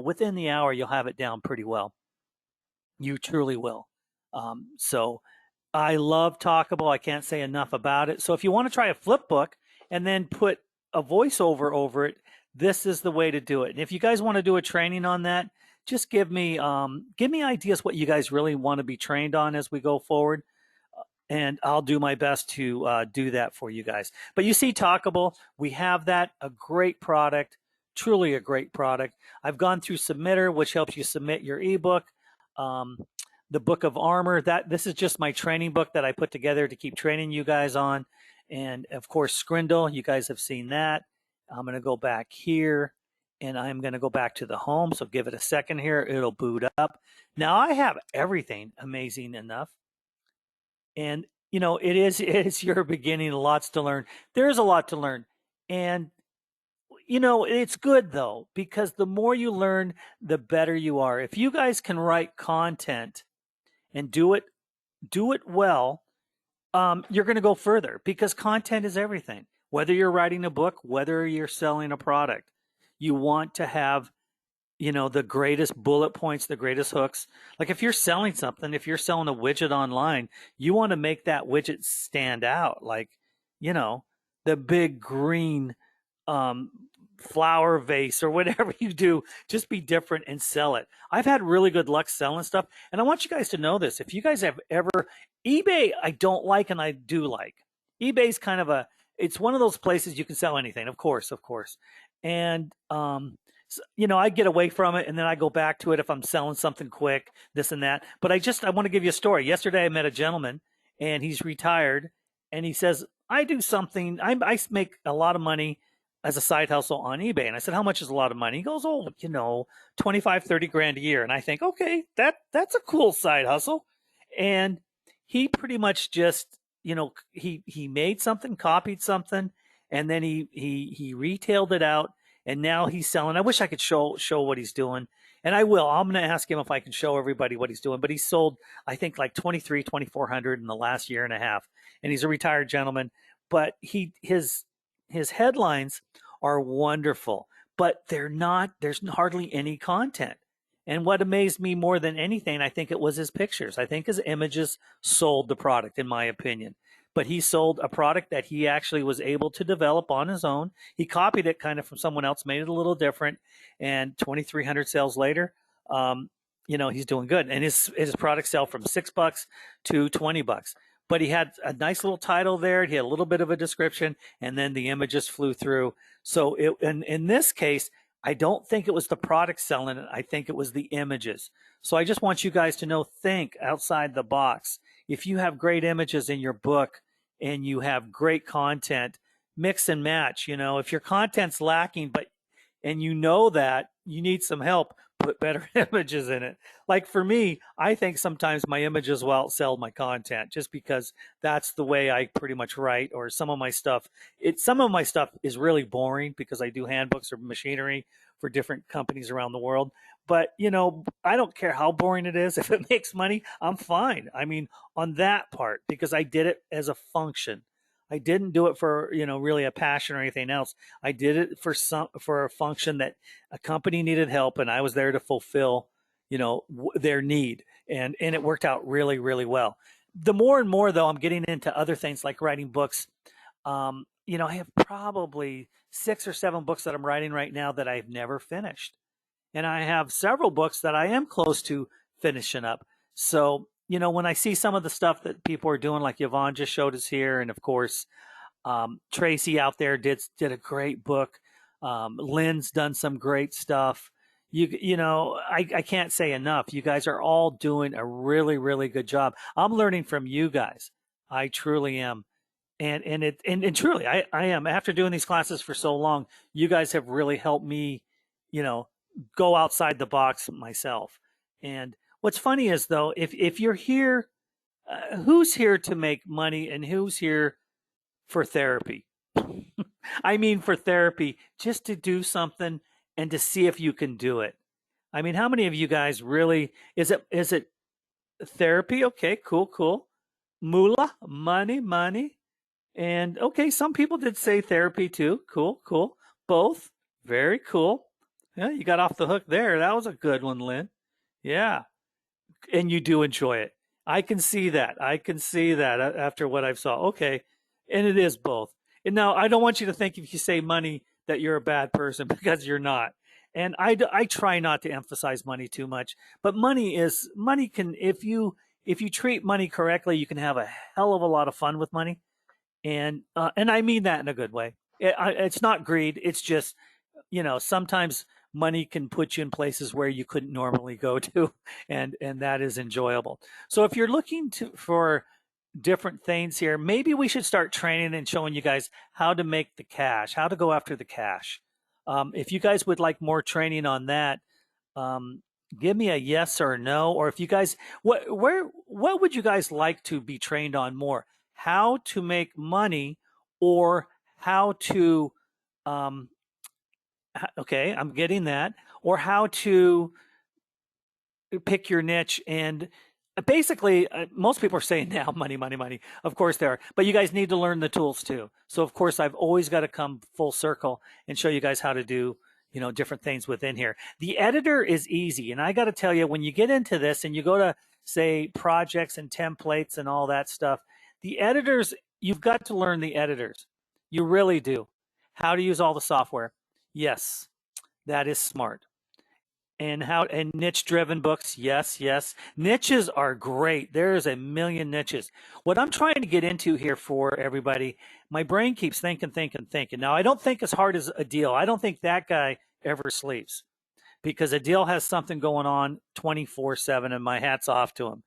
within the hour, you'll have it down pretty well. You truly will. So I love Talkable. I can't say enough about it. So if you want to try a flip book and then put a voiceover over it, this is the way to do it. And if you guys want to do a training on that, just give me ideas what you guys really want to be trained on as we go forward, and I'll do my best to do that for you guys. But you see Talkable, we have that, a great product, truly a great product. I've gone through Submitter, which helps you submit your ebook. The Book of Armor, this is just my training book that I put together to keep training you guys on. And of course, Sqribble, you guys have seen that. I'm going to go back here and I'm going to go back to the home. So give it a second here. It'll boot up. Now I have everything amazing enough. And, it is your beginning, lots to learn. There's a lot to learn. And, it's good though, because the more you learn, the better you are. If you guys can write content and do it well, you're going to go further because content is everything. Whether you're writing a book, whether you're selling a product, you want to have, the greatest bullet points, the greatest hooks. Like if you're selling something, if you're selling a widget online, you want to make that widget stand out. Like, you know, the big green um, flower vase or whatever you do, just be different and sell it. I've had really good luck selling stuff. And I want you guys to know this. If you guys have ever, eBay, I don't like and I do like. eBay's kind of it's one of those places you can sell anything, of course, of course. And, I get away from it and then I go back to it if I'm selling something quick, this and that. But I want to give you a story. Yesterday I met a gentleman and he's retired and he says, I do something, I make a lot of money as a side hustle on eBay. And I said, how much is a lot of money? He goes, 25, 30 grand a year. And I think, okay, that's a cool side hustle. And he pretty much just, he made something, copied something, and then he retailed it out and now he's selling. I wish I could show what he's doing, and I will. I'm going to ask him if I can show everybody what he's doing. But he sold, I think, like 2,400 in the last year and a half, and he's a retired gentleman. But his headlines are wonderful, but they're not. There's hardly any content. And what amazed me more than anything, I think it was his pictures. I think his images sold the product, in my opinion. But he sold a product that he actually was able to develop on his own. He copied it kind of from someone else, made it a little different, and 2,300 sales later, he's doing good. And his products sell from $6 to $20. But he had a nice little title there. He had a little bit of a description, and then the images flew through. So in this case, I don't think it was the product selling it. I think it was the images. So I just want you guys to know, think outside the box. If you have great images in your book and you have great content, mix and match. If your content's lacking, and that you need some help, put better images in it. Like for me, I think sometimes my images will outsell my content just because that's the way I pretty much write. Or some of my stuff is really boring because I do handbooks or machinery for different companies around the world. But I don't care how boring it is. If it makes money, I'm fine. I mean, on that part, because I did it as a function. I didn't do it for, really a passion or anything else. I did it for a function that a company needed help and I was there to fulfill, their need. And it worked out really, really well. The more and more though, I'm getting into other things like writing books. I have probably 6 or 7 books that I'm writing right now that I've never finished. And I have several books that I am close to finishing up. So, when I see some of the stuff that people are doing, like Yvonne just showed us here, and of course, Tracy out there did a great book. Lynn's done some great stuff. I can't say enough. You guys are all doing a really, really good job. I'm learning from you guys. I truly am. And truly, I am. After doing these classes for so long, you guys have really helped me, you know, go outside the box myself. And what's funny is though, if you're here, who's here to make money and who's here for therapy? I mean, for therapy, just to do something and to see if you can do it. I mean, how many of you guys really is it therapy? Okay, cool. Moolah, money. And okay, some people did say therapy too. Cool. Both. Very cool. Yeah, you got off the hook there. That was a good one, Lynn. Yeah. And you do enjoy it. I can see that. After what I've saw. Okay. And it is both. And now I don't want you to think if you say money that you're a bad person because you're not. And I try not to emphasize money too much, but money can, if you treat money correctly, you can have a hell of a lot of fun with money. And I mean that in a good way. It's not greed. It's just, sometimes money can put you in places where you couldn't normally go to, and that is enjoyable. So if you're looking for different things here. Maybe we should start training and showing you guys how to make the cash, how to go after the cash. If you guys would like more training on that, um, give me a yes or no. Or if you guys, what would you guys like to be trained on more? How to make money, or how to, um, okay, I'm getting that, or how to pick your niche. And basically, most people are saying now money, money, money. Of course they are, but you guys need to learn the tools too. So of course I've always got to come full circle and show you guys how to do, different things within here. The editor is easy, and I got to tell you, when you get into this and you go to, say, projects and templates and all that stuff, the editors, you've got to learn the editors. You really do. How to use all the software. Yes, that is smart. And niche driven books, yes, yes, niches are great. There's a million niches. What I'm trying to get into here for everybody, my brain keeps thinking. Now, I don't think as hard as Adil. I don't think that guy ever sleeps, because Adil has something going on 24/7, and my hat's off to him.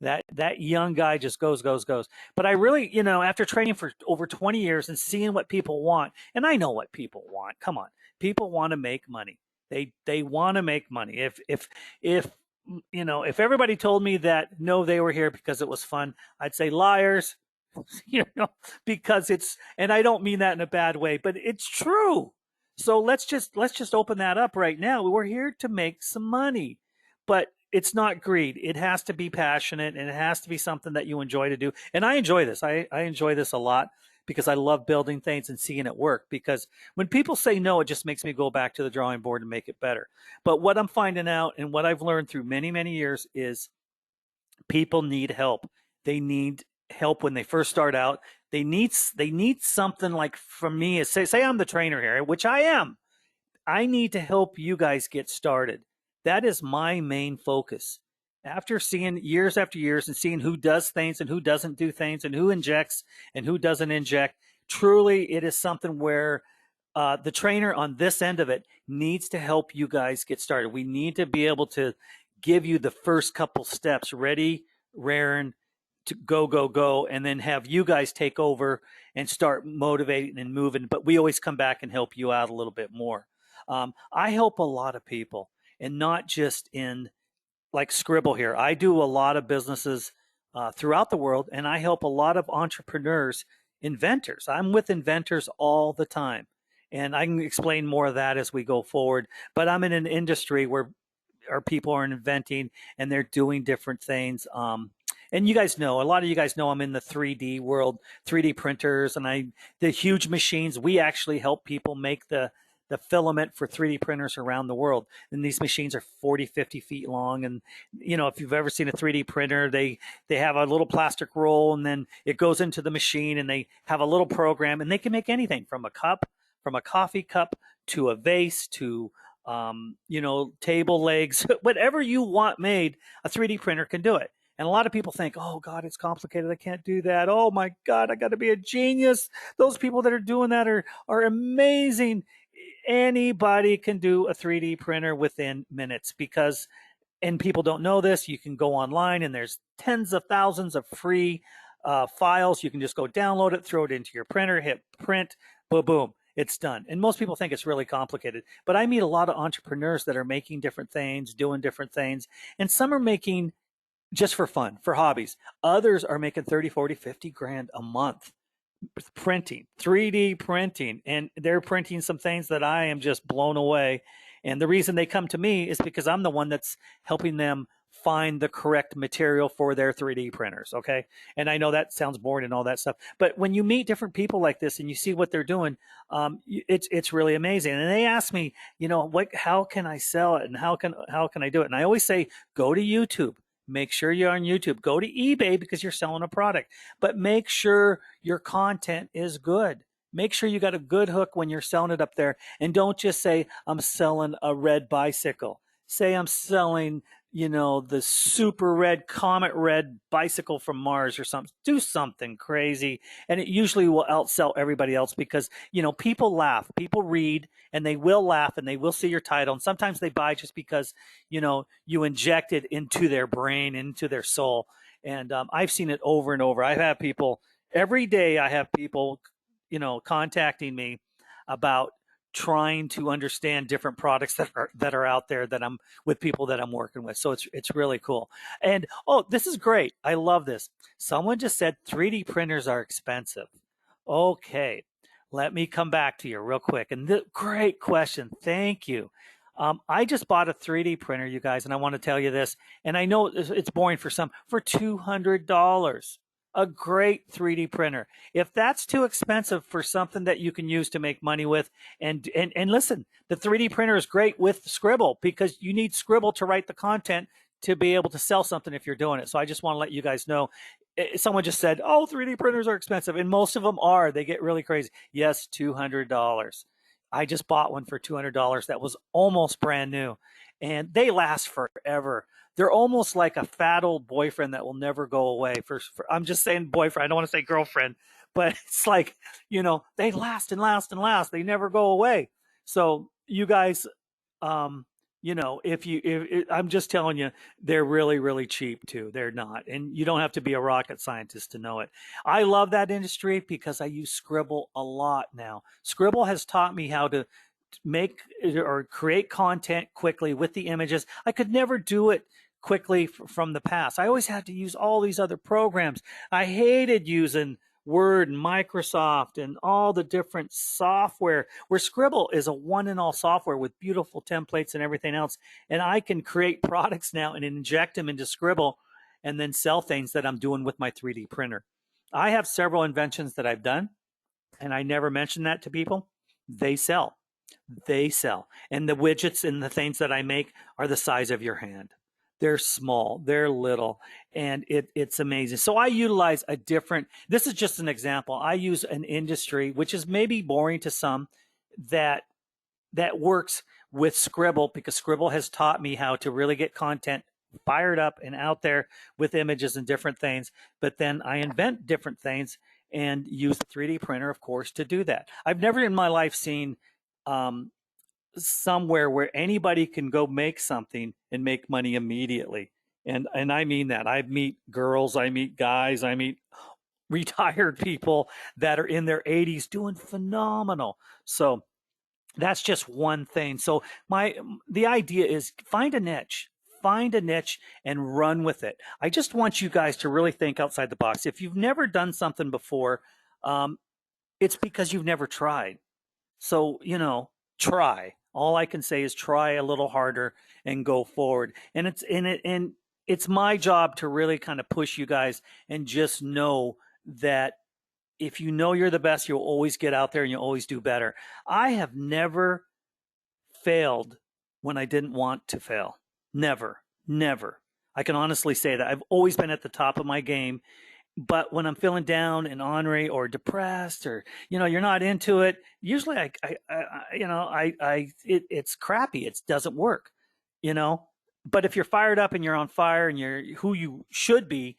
That young guy just goes, goes, goes. But I really, after training for over 20 years and seeing what people want, and I know what people want. Come on, people want to make money. They want to make money. If if everybody told me that no, they were here because it was fun, I'd say liars. you know, because it's, and I don't mean that in a bad way, but it's true. So let's just open that up right now. We're here to make some money, but it's not greed. It has to be passionate, and it has to be something that you enjoy to do. And I enjoy this. I enjoy this a lot because I love building things and seeing it work. Because when people say no, it just makes me go back to the drawing board and make it better. But what I'm finding out, and what I've learned through many, many years, is people need help. They need help when they first start out. They need something like from me. Say I'm the trainer here, which I am. I need to help you guys get started. That is my main focus. After seeing years after years and seeing who does things and who doesn't do things and who injects and who doesn't inject, truly it is something where the trainer on this end of it needs to help you guys get started. We need to be able to give you the first couple steps, ready, raring, to go, go, go, and then have you guys take over and start motivating and moving. But we always come back and help you out a little bit more. I help a lot of people, and not just in like Sqribble here. I do a lot of businesses throughout the world, and I help a lot of entrepreneurs, inventors. I'm with inventors all the time. And I can explain more of that as we go forward. But I'm in an industry where our people are inventing and they're doing different things. And you guys know, a lot of you guys know I'm in the 3D world, 3D printers, and the huge machines. We actually help people make the filament for 3D printers around the world. And these machines are 40, 50 feet long. And, if you've ever seen a 3D printer, they have a little plastic roll, and then it goes into the machine, and they have a little program, and they can make anything from a cup, from a coffee cup, to a vase, to table legs, whatever you want made, a 3D printer can do it. And a lot of people think, oh God, it's complicated. I can't do that. Oh my God, I got to be a genius. Those people that are doing that are amazing. Anybody can do a 3D printer within minutes, because, and people don't know this, you can go online and there's tens of thousands of free files. You can just go download it, throw it into your printer, hit print, boom, boom, it's done. And most people think it's really complicated. But I meet a lot of entrepreneurs that are making different things, doing different things. And some are making just for fun, for hobbies. Others are making 30, 40, 50 grand a month printing, 3D printing, and they're printing some things that I am just blown away. And the reason they come to me is because I'm the one that's helping them find the correct material for their 3D printers. Okay. And I know that sounds boring and all that stuff, but when you meet different people like this and you see what they're doing, it's really amazing. And they ask me, how can I sell it, and how can I do it? And I always say, go to YouTube. Make sure you're on YouTube. Go to eBay because you're selling a product, but make sure your content is good. Make sure you got a good hook when you're selling it up there. And don't just say, I'm selling a red bicycle. Say I'm selling, the super red, comet red bicycle from Mars or something. Do something crazy. And it usually will outsell everybody else because, people laugh, people read, and they will laugh, and they will see your title. And sometimes they buy just because, you inject it into their brain, into their soul. And I've seen it over and over. I've had people every day. I have people, contacting me about trying to understand different products that are out there that I'm with people that I'm working with. So it's really cool. And oh, this is great. I love this. Someone just said 3D printers are expensive. Okay, let me come back to you real quick. And great question. Thank you. I just bought a 3D printer, you guys, and I want to tell you this. And I know it's boring for some, for $200. A great 3D printer. If that's too expensive for something that you can use to make money with, and listen, the 3D printer is great with Sqribble because you need Sqribble to write the content to be able to sell something if you're doing it. So I just want to let you guys know. Someone just said, "Oh, 3D printers are expensive," and most of them are. They get really crazy. Yes, $200. I just bought one for $200 that was almost brand new, and they last forever. They're almost like a fat old boyfriend that will never go away. I'm just saying boyfriend. I don't want to say girlfriend, but it's like, they last and last and last. They never go away. So you guys, um, if I'm just telling you, they're really, really cheap too. They're not, and you don't have to be a rocket scientist to know it. I love that industry because I use Sqribble a lot now. Sqribble has taught me how to make or create content quickly with the images. I could never do it quickly from the past. I always had to use all these other programs. I hated using Word and Microsoft and all the different software, where Sqribble is a one and all software with beautiful templates and everything else. And I can create products now and inject them into Sqribble and then sell things that I'm doing with my 3D printer. I have several inventions that I've done, and I never mention that to people. They sell. They sell. And the widgets and the things that I make are the size of your hand. They're small, they're little, and it's amazing. So I utilize this is just an example. I use an industry, which is maybe boring to some, that works with Sqribble, because Sqribble has taught me how to really get content fired up and out there with images and different things. But then I invent different things and use the 3D printer, of course, to do that. I've never in my life seen um, somewhere where anybody can go make something and make money immediately. And I mean that. I meet girls, I meet guys, I meet retired people that are in their 80s doing phenomenal. So that's just one thing. So the idea is find a niche. Find a niche and run with it. I just want you guys to really think outside the box. If you've never done something before, it's because you've never tried. So, try. All I can say is try a little harder and go forward. And it's my job to really kind of push you guys and just know that if you know you're the best, you'll always get out there and you'll always do better. I have never failed when I didn't want to fail. Never, never. I can honestly say that. I've always been at the top of my game. But when I'm feeling down and ornery or depressed, or you're not into it, usually it's crappy. It doesn't work, you know. But if you're fired up and you're on fire and you're who you should be,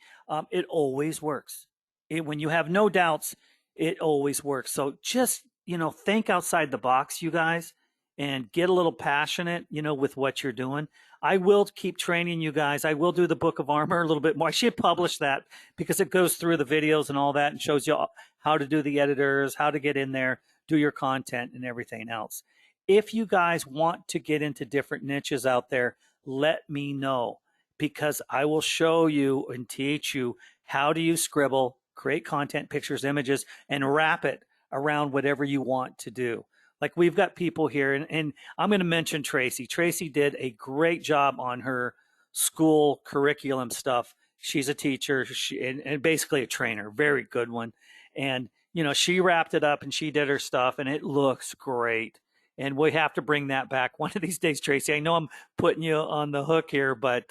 it always works. When you have no doubts, it always works. So just think outside the box, you guys, and get a little passionate, with what you're doing. I will keep training you guys. I will do the Book of Armor a little bit more. I should publish that because it goes through the videos and all that and shows you how to do the editors, how to get in there, do your content and everything else. If you guys want to get into different niches out there, let me know, because I will show you and teach you how to use Sqribble, create content, pictures, images, and wrap it around whatever you want to do. Like we've got people here, and I'm going to mention Tracy. Tracy did a great job on her school curriculum stuff. She's a teacher and basically a trainer, very good one. And, she wrapped it up and she did her stuff and it looks great. And we have to bring that back one of these days, Tracy. I know I'm putting you on the hook here, but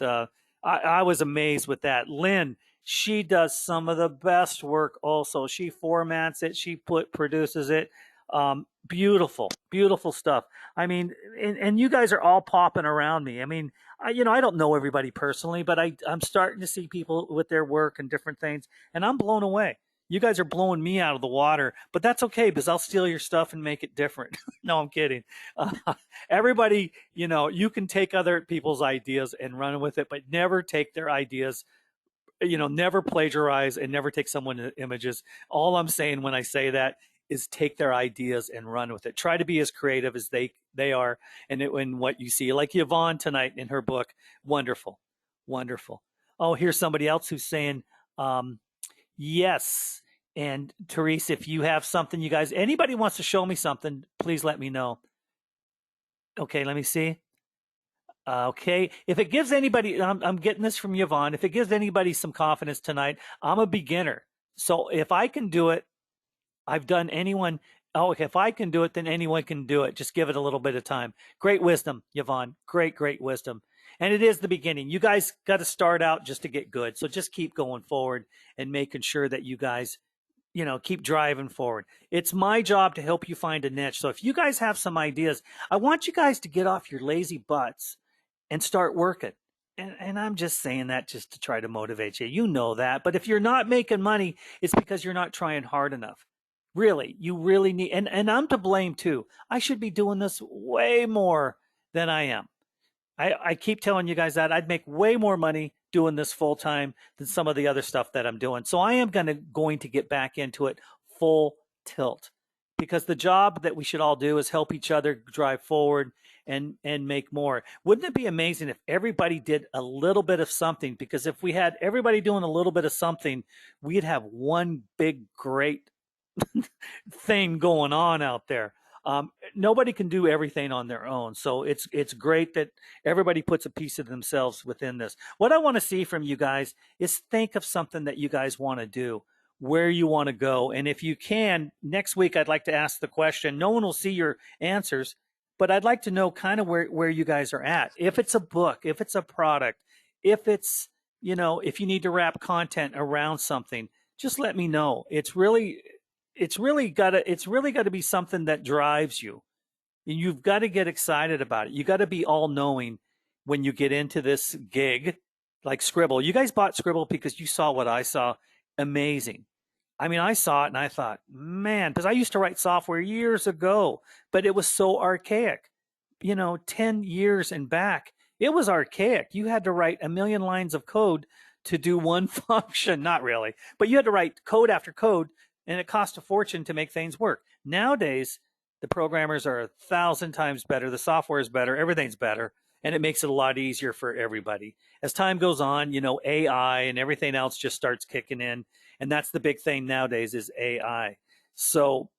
I was amazed with that. Lynn, she does some of the best work also. She formats it, she produces it. Beautiful, beautiful stuff. I mean, and you guys are all popping around me. I mean, I don't know everybody personally, but I'm starting to see people with their work and different things, and I'm blown away. You guys are blowing me out of the water, but that's okay because I'll steal your stuff and make it different. No, I'm kidding. Everybody, you can take other people's ideas and run with it, but never take their ideas never plagiarize and never take someone's images. All I'm saying when I say that is take their ideas and run with it. Try to be as creative as they are, and in what you see. Like Yvonne tonight in her book, wonderful, wonderful. Oh, here's somebody else who's saying, yes. And Therese, if you have something, you guys, anybody wants to show me something, please let me know. Okay, let me see. Okay, if it gives anybody, I'm getting this from Yvonne. If it gives anybody some confidence tonight, I'm a beginner. So if I can do it, I've done anyone. Oh, if I can do it, then anyone can do it. Just give it a little bit of time. Great wisdom, Yvonne. Great, great wisdom. And it is the beginning. You guys got to start out just to get good. So just keep going forward and making sure that you guys, keep driving forward. It's my job to help you find a niche. So if you guys have some ideas, I want you guys to get off your lazy butts and start working. And I'm just saying that just to try to motivate you. You know that. But if you're not making money, it's because you're not trying hard enough. Really, you really need, and I'm to blame too. I should be doing this way more than I am. I keep telling you guys that I'd make way more money doing this full time than some of the other stuff that I'm doing. So I am going to get back into it full tilt, because the job that we should all do is help each other drive forward and make more. Wouldn't it be amazing if everybody did a little bit of something? Because if we had everybody doing a little bit of something, we'd have one big great thing going on out there. Nobody can do everything on their own, so it's great that everybody puts a piece of themselves within this. What I want to see from you guys is think of something that you guys want to do, where you want to go, and if you can, next week I'd like to ask the question. No one will see your answers, but I'd like to know kind of where you guys are at. If it's a book, if it's a product, if it's if you need to wrap content around something, just let me know. It's really got to be something that drives you. And you've got to get excited about it. You got to be all knowing when you get into this gig like Sqribble. You guys bought Sqribble because you saw what I saw. Amazing. I mean, I saw it and I thought, man, because I used to write software years ago, but it was so archaic. 10 years and back, it was archaic. You had to write a million lines of code to do one function. Not really, but you had to write code after code, and it cost a fortune to make things work. Nowadays, the programmers are 1,000 times better. The software is better. Everything's better. And it makes it a lot easier for everybody. As time goes on, AI and everything else just starts kicking in. And that's the big thing nowadays is AI. So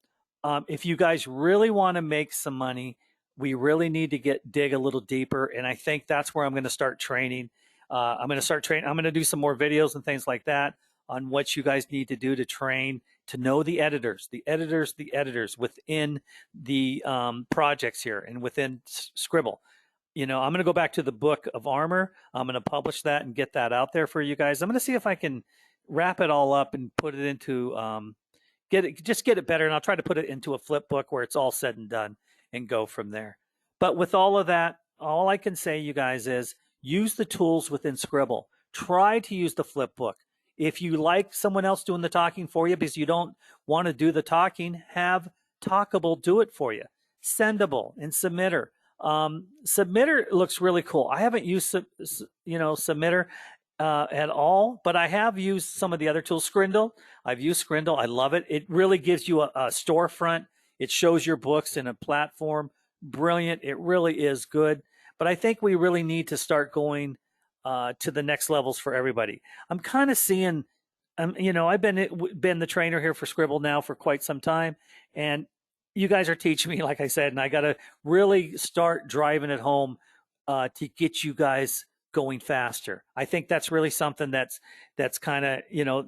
if you guys really want to make some money, we really need to dig a little deeper. And I think that's where I'm going to start training. I'm going to do some more videos and things like that on what you guys need to do to train, to know the editors within the projects here and within Sqribble. I'm going to go back to the book of Armor. I'm going to publish that and get that out there for you guys. I'm going to see if I can wrap it all up and put it into get it better. And I'll try to put it into a flip book where it's all said and done and go from there. But with all of that, all I can say, you guys, is use the tools within Sqribble. Try to use the flip book. If you like someone else doing the talking for you because you don't want to do the talking, have Talkable do it for you. Sendable and Submitter. Submitter looks really cool. I haven't used Submitter at all, but I have used some of the other tools. Sqrindle. I've used Sqrindle. I love it. It really gives you a storefront. It shows your books in a platform. Brilliant. It really is good. But I think we really need to start going to the next levels for everybody. I'm kind of seeing, I've been the trainer here for Sqribble now for quite some time, and you guys are teaching me, like I said, and I got to really start driving it home to get you guys going faster. I think that's really something that's kind of,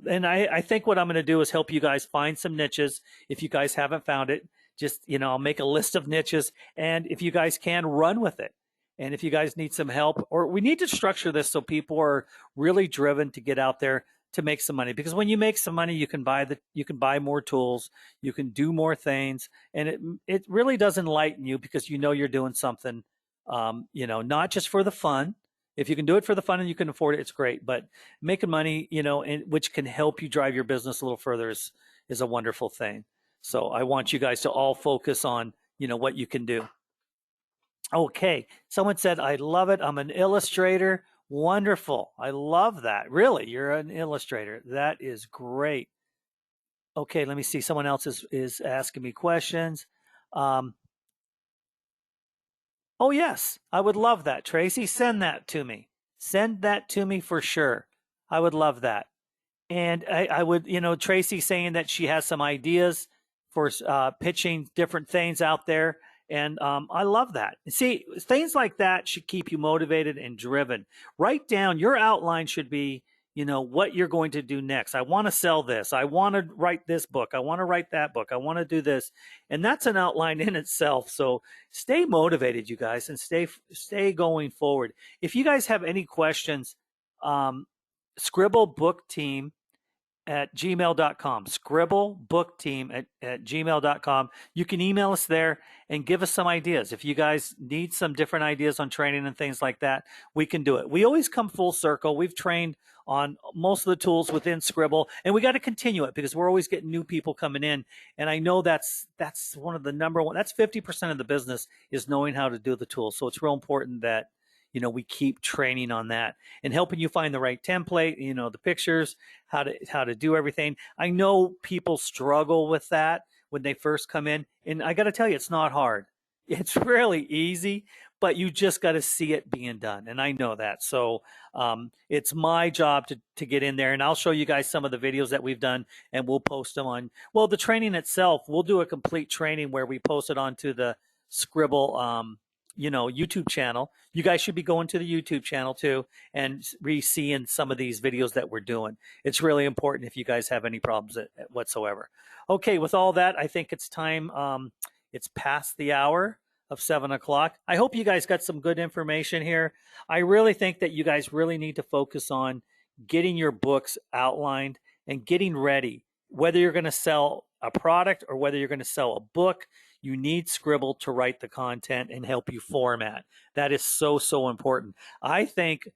and I think what I'm going to do is help you guys find some niches. If you guys haven't found it, just, I'll make a list of niches, and if you guys can, run with it. And if you guys need some help, or we need to structure this so people are really driven to get out there to make some money. Because when you make some money, you can buy more tools, you can do more things, and it really does enlighten you because you're doing something, not just for the fun. If you can do it for the fun and you can afford it, it's great. But making money, which can help you drive your business a little further is a wonderful thing. So I want you guys to all focus on, what you can do. Okay, someone said, I love it. I'm an illustrator. Wonderful. I love that. Really, you're an illustrator. That is great. Okay, let me see. Someone else is asking me questions. Um, oh, yes, I would love that, Tracy. Send that to me. Send that to me for sure. I would love that. And I would, Tracy saying that she has some ideas for pitching different things out there. And I love that. See, things like that should keep you motivated and driven. Write down your outline should be, what you're going to do next. I want to sell this. I want to write this book. I want to write that book. I want to do this. And that's an outline in itself. So stay motivated, you guys, and stay going forward. If you guys have any questions, Sqribble Book Team at gmail.com, sqribbleBookTeam at gmail.com. You can email us there and give us some ideas. If you guys need some different ideas on training and things like that, we can do it. We always come full circle. We've trained on most of the tools within Sqribble, and we got to continue it because we're always getting new people coming in. And I know that's one of the number one, that's 50% of the business is knowing how to do the tools. So it's real important that we keep training on that and helping you find the right template, the pictures, how to do everything. I know people struggle with that when they first come in, and I got to tell you, it's not hard. It's really easy, but you just got to see it being done, and I know that. So it's my job to get in there, and I'll show you guys some of the videos that we've done, and we'll post them on. Well, the training itself, we'll do a complete training where we post it onto the Sqribble YouTube channel. You guys should be going to the YouTube channel too and re-seeing some of these videos that we're doing. It's really important if you guys have any problems whatsoever. Okay, with all that, I think it's time. It's past the hour of 7 o'clock. I hope you guys got some good information here. I really think that you guys really need to focus on getting your books outlined and getting ready. Whether you're going to sell a product or whether you're going to sell a book, you need Sqribble to write the content and help you format. That is so, so important. I think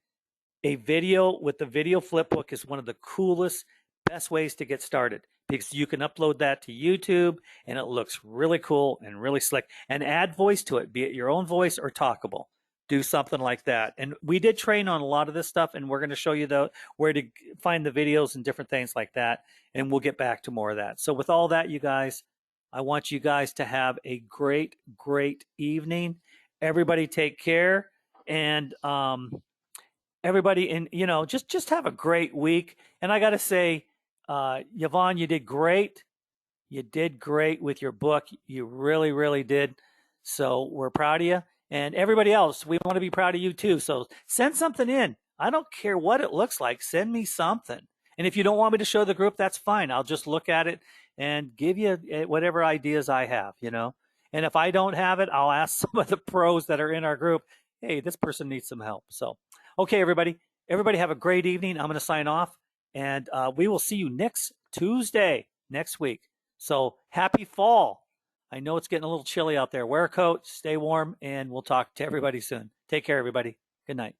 a video with the video flipbook is one of the coolest, best ways to get started because you can upload that to YouTube and it looks really cool and really slick and add voice to it, be it your own voice or talkable. Do something like that. And we did train on a lot of this stuff, and we're going to show you where to find the videos and different things like that. And we'll get back to more of that. So with all that, you guys, I want you guys to have a great, great evening. Everybody take care. And everybody, just have a great week. And I got to say, Yvonne, you did great. You did great with your book. You really, really did. So we're proud of you. And everybody else, we want to be proud of you too. So send something in. I don't care what it looks like. Send me something. And if you don't want me to show the group, that's fine. I'll just look at it and give you whatever ideas I have, And if I don't have it, I'll ask some of the pros that are in our group, hey, this person needs some help. So, okay, everybody have a great evening. I'm going to sign off, and we will see you next Tuesday next week. So happy fall. I know it's getting a little chilly out there. Wear a coat, stay warm, and we'll talk to everybody soon. Take care, everybody. Good night.